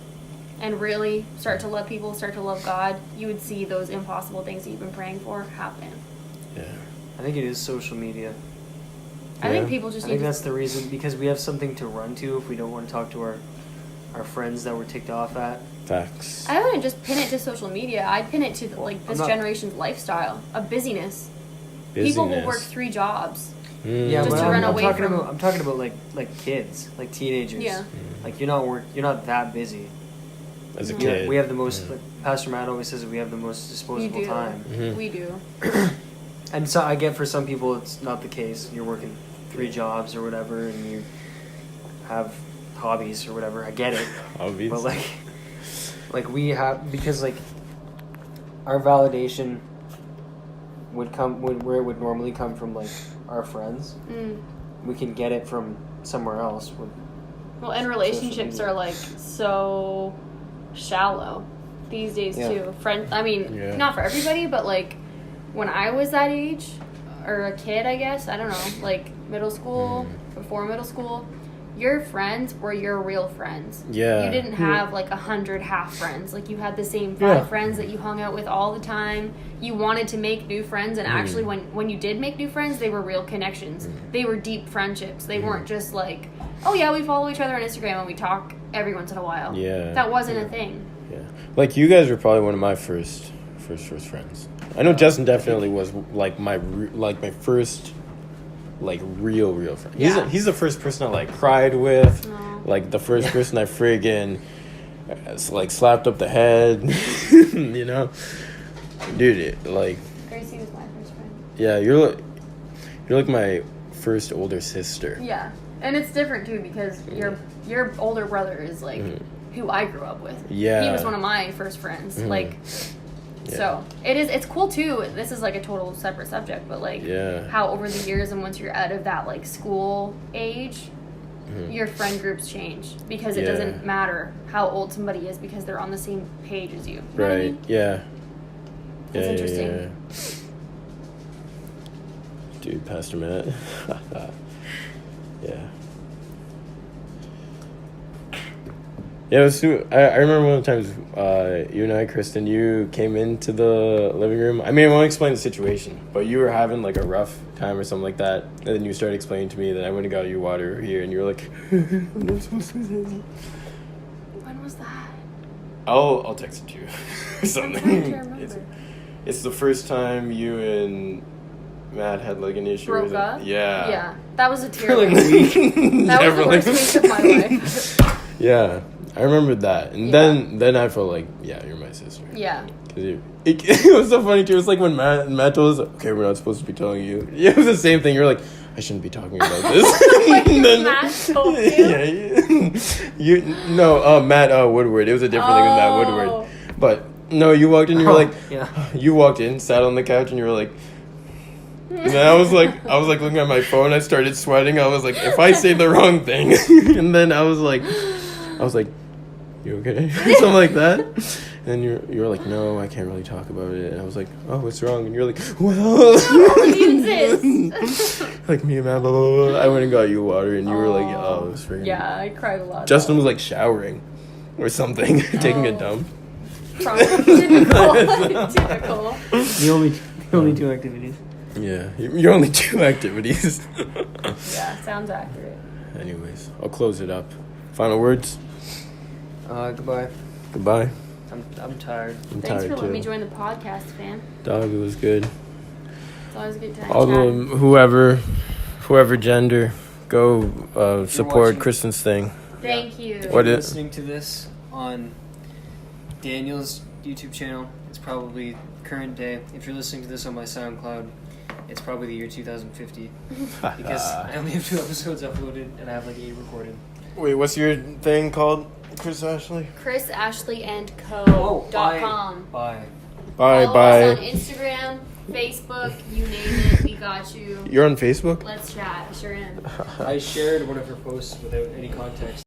and really start to love people, start to love God, you would see those impossible things that you've been praying for happen. Yeah. I think it is social media. I think people just I think that's the reason, because we have something to run to if we don't want to talk to our friends that we're ticked off at. Facts. I wouldn't just pin it to social media. I'd pin it to this generation's lifestyle of busyness. People will work 3 jobs. Yeah, just but to run away from. I'm talking about like kids, like teenagers. Yeah. Like you're not that busy. As a kid. We have the most. Like Pastor Matt always says that we have the most disposable time. Mm-hmm. We do. And so I get for some people it's not the case. You're working 3 jobs or whatever, and you have hobbies or whatever. I get it. Hobbies. But like we have, because like our validation would come where it would normally come from like our friends. We can get it from somewhere else. Well, and relationships are like so shallow these days too. Not for everybody, but like when I was that age or a kid, I guess, I don't know, like middle school, before middle school, your friends were your real friends. Yeah. You didn't have like 100 half friends. Like you had the same 5 friends that you hung out with all the time. You wanted to make new friends, and actually when you did make new friends, they were real connections. They were deep friendships. They weren't just like, oh yeah, we follow each other on Instagram and we talk every once in a while. Yeah. That wasn't a thing. Yeah. Like you guys were probably one of my first friends. I know Justin definitely was like my first like real friend. He's the first person I like cried with. Aww. Like the first person I friggin' like slapped up the head. You know, dude. Gracie was my first friend. Yeah, you're like my first older sister. Yeah, and it's different too because your older brother is like who I grew up with. Yeah, he was one of my first friends. Like. Yeah. So it's cool too. This is like a total separate subject, but like how over the years and once you're out of that like school age, your friend groups change because it doesn't matter how old somebody is because they're on the same page as you. You know what I mean? Yeah. It's interesting. Yeah. Dude, Pastor Matt. Yeah. Yeah, it was I remember one of the times you and I, Kristin, you came into the living room. I mean, I won't explain the situation, but you were having like a rough time or something like that, and then you started explaining to me that I went and got you water here, and you were like, I'm not supposed to say that. When was that? I'll text it to you or something. I'm trying to remember. It's the first time you and Matt had like an issue. Broke up? Yeah. Yeah, that was a tear. Like a week. That was the worst week of my life. Yeah. I remembered that, and then I felt like, yeah, you're my sister. Yeah. Cause it was so funny too. It was like when Matt told us, okay, we're not supposed to be telling you. Yeah, it was the same thing. You're like, I shouldn't be talking about this. Like Matt told you? Matt Woodward. It was a different thing with Matt Woodward. But no, you walked in. You were like, you walked in, sat on the couch, and you were like. And then I was like looking at my phone. I started sweating. I was like, if I say the wrong thing, and then I was like, you okay? Something like that. And you're like, no, I can't really talk about it. And I was like, oh, what's wrong? And you're like, well, like me and Matt, blah, blah, blah. I went and got you water, and you were like, oh, it was freaking. Yeah, I cried a lot. Justin was like showering or something, taking a dump. Probably typical. The only 2 activities. Yeah, your only 2 activities. Yeah, sounds accurate. Anyways, I'll close it up. Final words. Goodbye. Goodbye. I'm tired. Thanks for letting me join the podcast, fam. Dog, it was good. It's always a good time. All the whoever gender, go support Kristin's thing. Thank you. If you're listening to this on Daniel's YouTube channel, it's probably current day. If you're listening to this on my SoundCloud, it's probably the year 2050 because I only have 2 episodes uploaded and I have like 8 recorded. Wait, what's your thing called, Chris Ashley? ChrisAshleyandCo.com. Bye. Bye, Follow us on bye. Instagram, Facebook, you name it, we got you. You're on Facebook? Let's chat. I sure am. I shared one of her posts without any context.